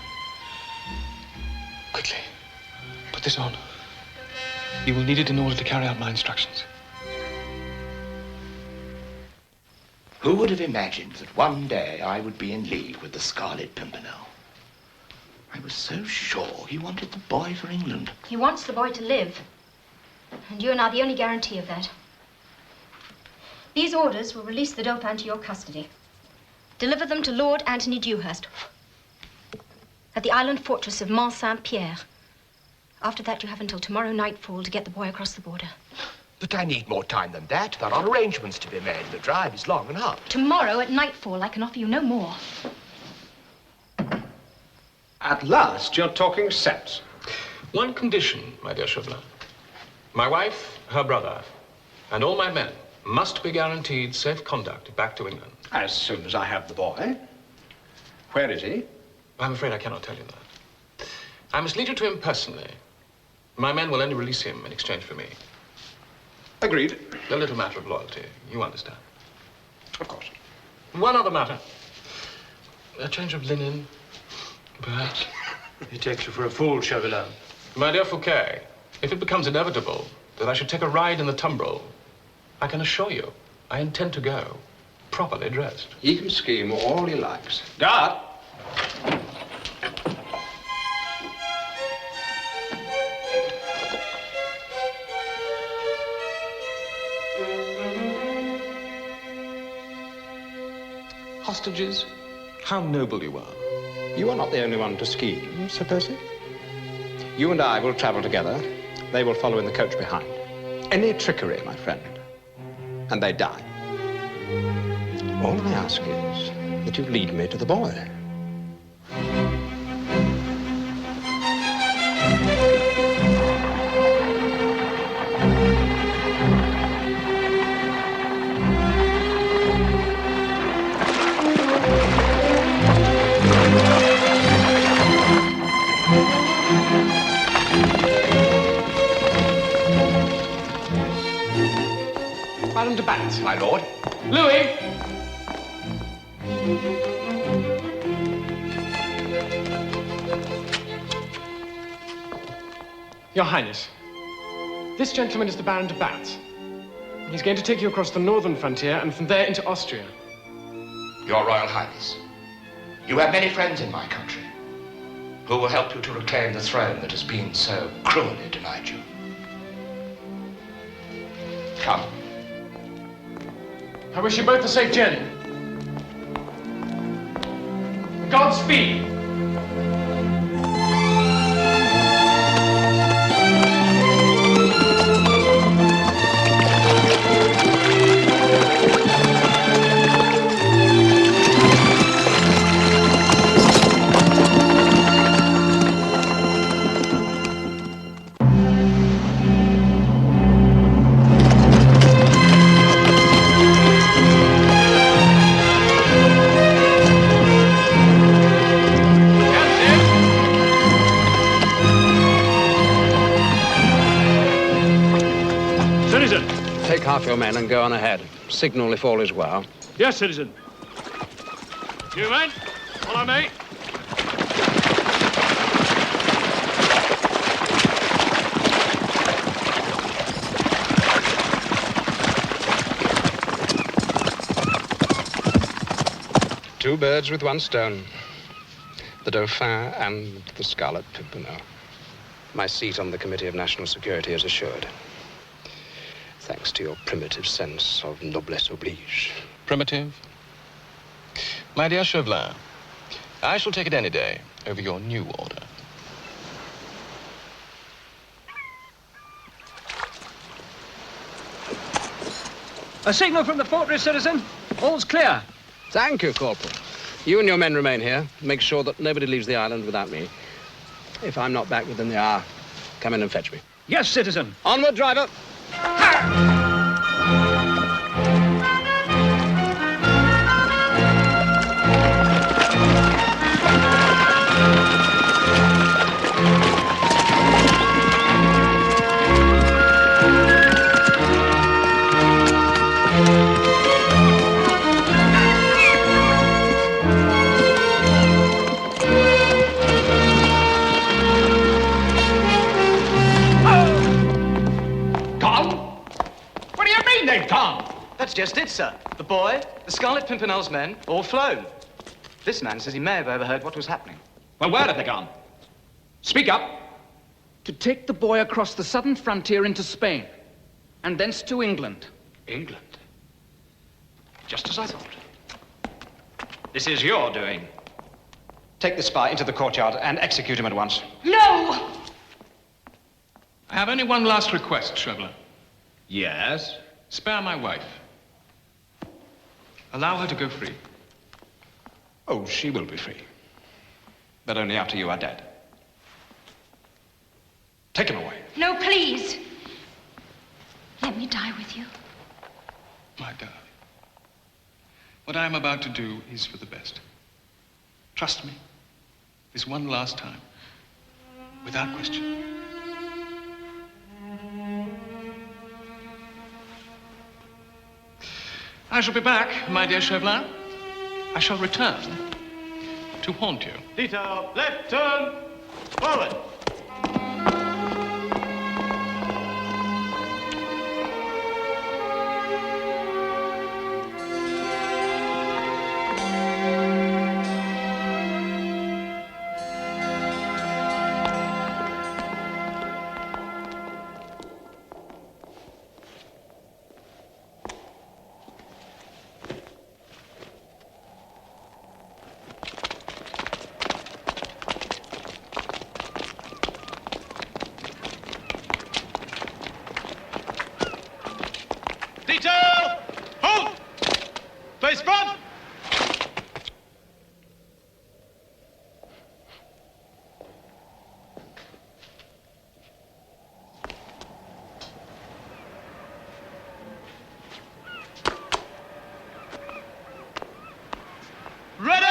Quickly, put this on. You will need it in order to carry out my instructions. Who would have imagined that one day I would be in league with the Scarlet Pimpernel? I was so sure he wanted the boy for England. He wants the boy to live. And you are now the only guarantee of that. These orders will release the Dauphin to your custody. Deliver them to Lord Anthony Dewhurst. at the island fortress of Mont Saint-Pierre. After that, you have until tomorrow nightfall to get the boy across the border. But I need more time than that. There are arrangements to be made. The drive is long and hard. Tomorrow at nightfall, I can offer you no more. At last, you're talking sense. One condition, my dear Chauvelin. My wife, her brother, and all my men must be guaranteed safe conduct back to England. As soon as I have the boy. Where is he? I'm afraid I cannot tell you that. I must lead you to him personally. My men will only release him in exchange for me. Agreed. A little matter of loyalty, you understand. Of course. One other matter. A change of linen, perhaps. He takes you for a fool, Chauvelin. My dear Fouquet, if it becomes inevitable that I should take a ride in the tumbrel, I can assure you I intend to go properly dressed. He can scheme all he likes. Guard! Hostages, how noble you are. You are not the only one to scheme, Sir Percy. You and I will travel together. They will follow in the coach behind. Any trickery, my friend, and they die. All I ask is that you lead me to the boy. Madame de Batz. My lord. Louis! Your Highness, this gentleman is the Baron de Batz. He's going to take you across the northern frontier and from there into Austria. Your Royal Highness, you have many friends in my country who will help you to reclaim the throne that has been so cruelly denied you. Come. I wish you both a safe journey. Godspeed. Take half your men and go on ahead. Signal if all is well. Yes, citizen. You men, follow me. Two birds with one stone. The Dauphin and the Scarlet Pimpernel. My seat on the Committee of National Security is assured. Thanks to your primitive sense of noblesse oblige. Primitive? My dear Chauvelin, I shall take it any day over your new order. A signal from the fortress, citizen. All's clear. Thank you, Corporal. You and your men remain here. Make sure that nobody leaves the island without me. If I'm not back within the hour, come in and fetch me. Yes, citizen. Onward, driver. That's just it, sir. The boy, the Scarlet Pimpernel's men, all flown. This man says he may have overheard what was happening. Well, where have they gone? Speak up. To take the boy across the southern frontier into Spain, and thence to England. England? Just as I thought. This is your doing. Take the spy into the courtyard and execute him at once. No! I have only one last request, Chauvelin. Yes? Spare my wife. Allow her to go free. Oh, she will be free. But only after you are dead. Take him away. No, please. Let me die with you. My darling. What I am about to do is for the best. Trust me. This one last time. Without question. I shall be back, my dear Chauvelin. I shall return to haunt you. Detail, left turn, forward. Detail! Halt! Face front! Ready!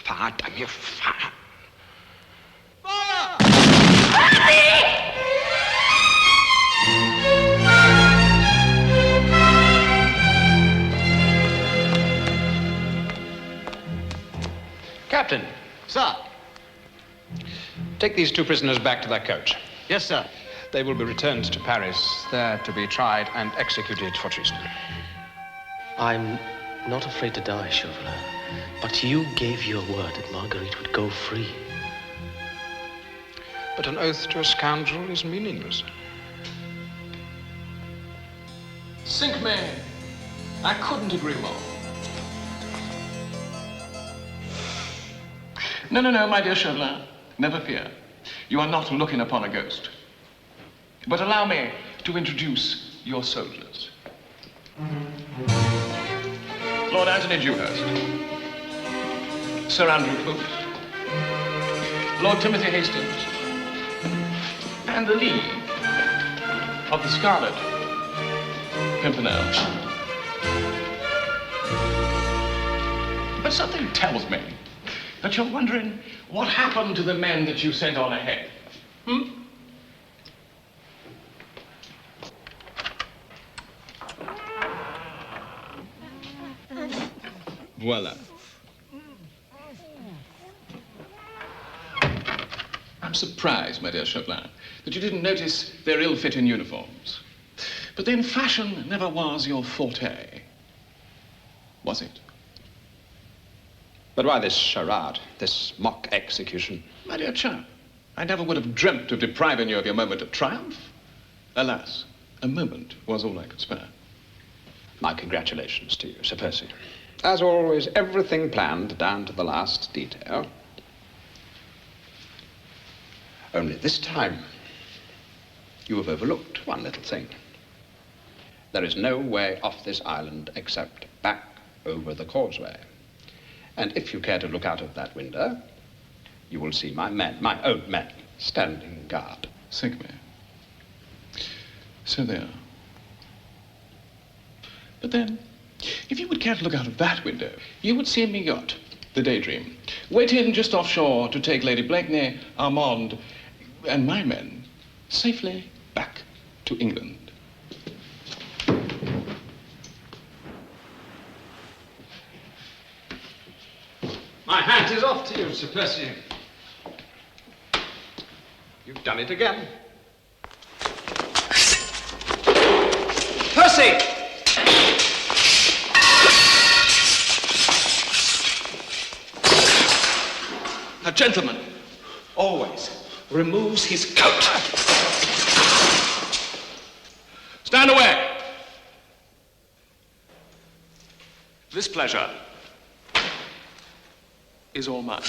Fire, damn you, fire. Captain. Sir. Take these two prisoners back to their coach. Yes, sir. They will be returned to Paris, there to be tried and executed for treason. I'm not afraid to die, Chauvelin. But you gave your word that Marguerite would go free. But an oath to a scoundrel is meaningless. Sink me. I couldn't agree more. No, my dear Chauvelin. Never fear. You are not looking upon a ghost. But allow me to introduce your soldiers. Lord Anthony Dewhurst. Sir Andrew Ffoulkes. Lord Timothy Hastings. And the lead of the Scarlet, Pimpernel. But something tells me that you're wondering what happened to the men that you sent on ahead. Voila. I'm surprised, my dear Chauvelin, that you didn't notice their ill-fitting uniforms. But then fashion never was your forte, was it? But why this charade, this mock execution? My dear chap, I never would have dreamt of depriving you of your moment of triumph. Alas, a moment was all I could spare. My congratulations to you, Sir Percy. As always, everything planned down to the last detail. Only this time, you have overlooked one little thing. There is no way off this island except back over the causeway. And if you care to look out of that window, you will see my men, my own men, standing guard. Sink me. So they are. But then, if you would care to look out of that window, you would see me yacht, the Daydream, waiting just offshore to take Lady Blakeney, Armand, and my men safely back to England. My hat is off to you, Sir Percy. You've done it again. Percy! gentleman, always removes his coat. Stand away. This pleasure is all mine.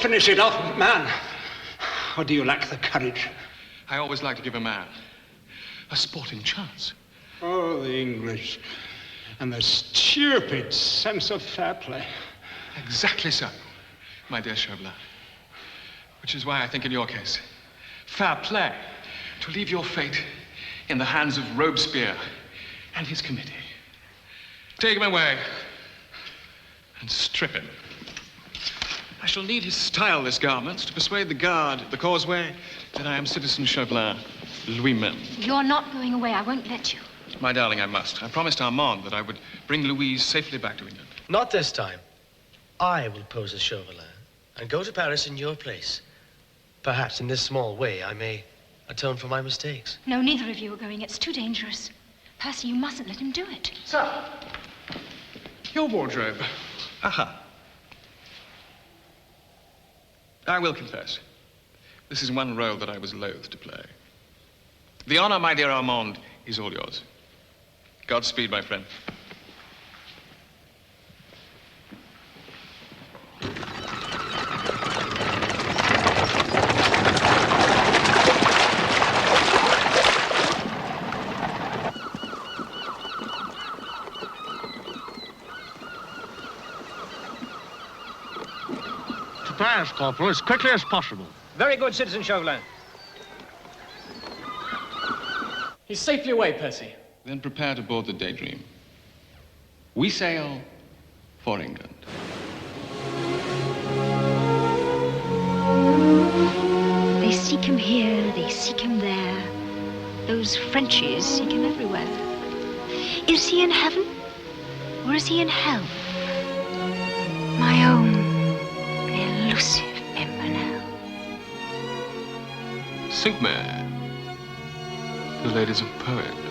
Finish it off, man. Or do you lack the courage? I always like to give a man a sporting chance. Oh, the English and their stupid sense of fair play. Exactly so, my dear Chauvelin. Which is why I think in your case, fair play to leave your fate in the hands of Robespierre and his committee. Take him away and strip him. I shall need his styleless garments to persuade the guard at the causeway that I am Citizen Chauvelin, Louis-même. You're not going away. I won't let you. My darling, I must. I promised Armand that I would bring Louise safely back to England. Not this time. I will pose as Chauvelin and go to Paris in your place. Perhaps in this small way I may atone for my mistakes. No, neither of you are going. It's too dangerous. Percy, you mustn't let him do it. Sir, your wardrobe. Aha. I will confess, this is one role that I was loath to play. The honor, my dear Armand, is all yours. Godspeed, my friend. Paris, Corporal, as quickly as possible. Very good, Citizen Chauvelin. He's safely away, Percy. Then prepare to board the Daydream. We sail for England. They seek him here, they seek him there. Those Frenchies seek him everywhere. Is he in heaven or is he in hell? My own elusive Pimpernel. Cinque Mare, the ladies of poets.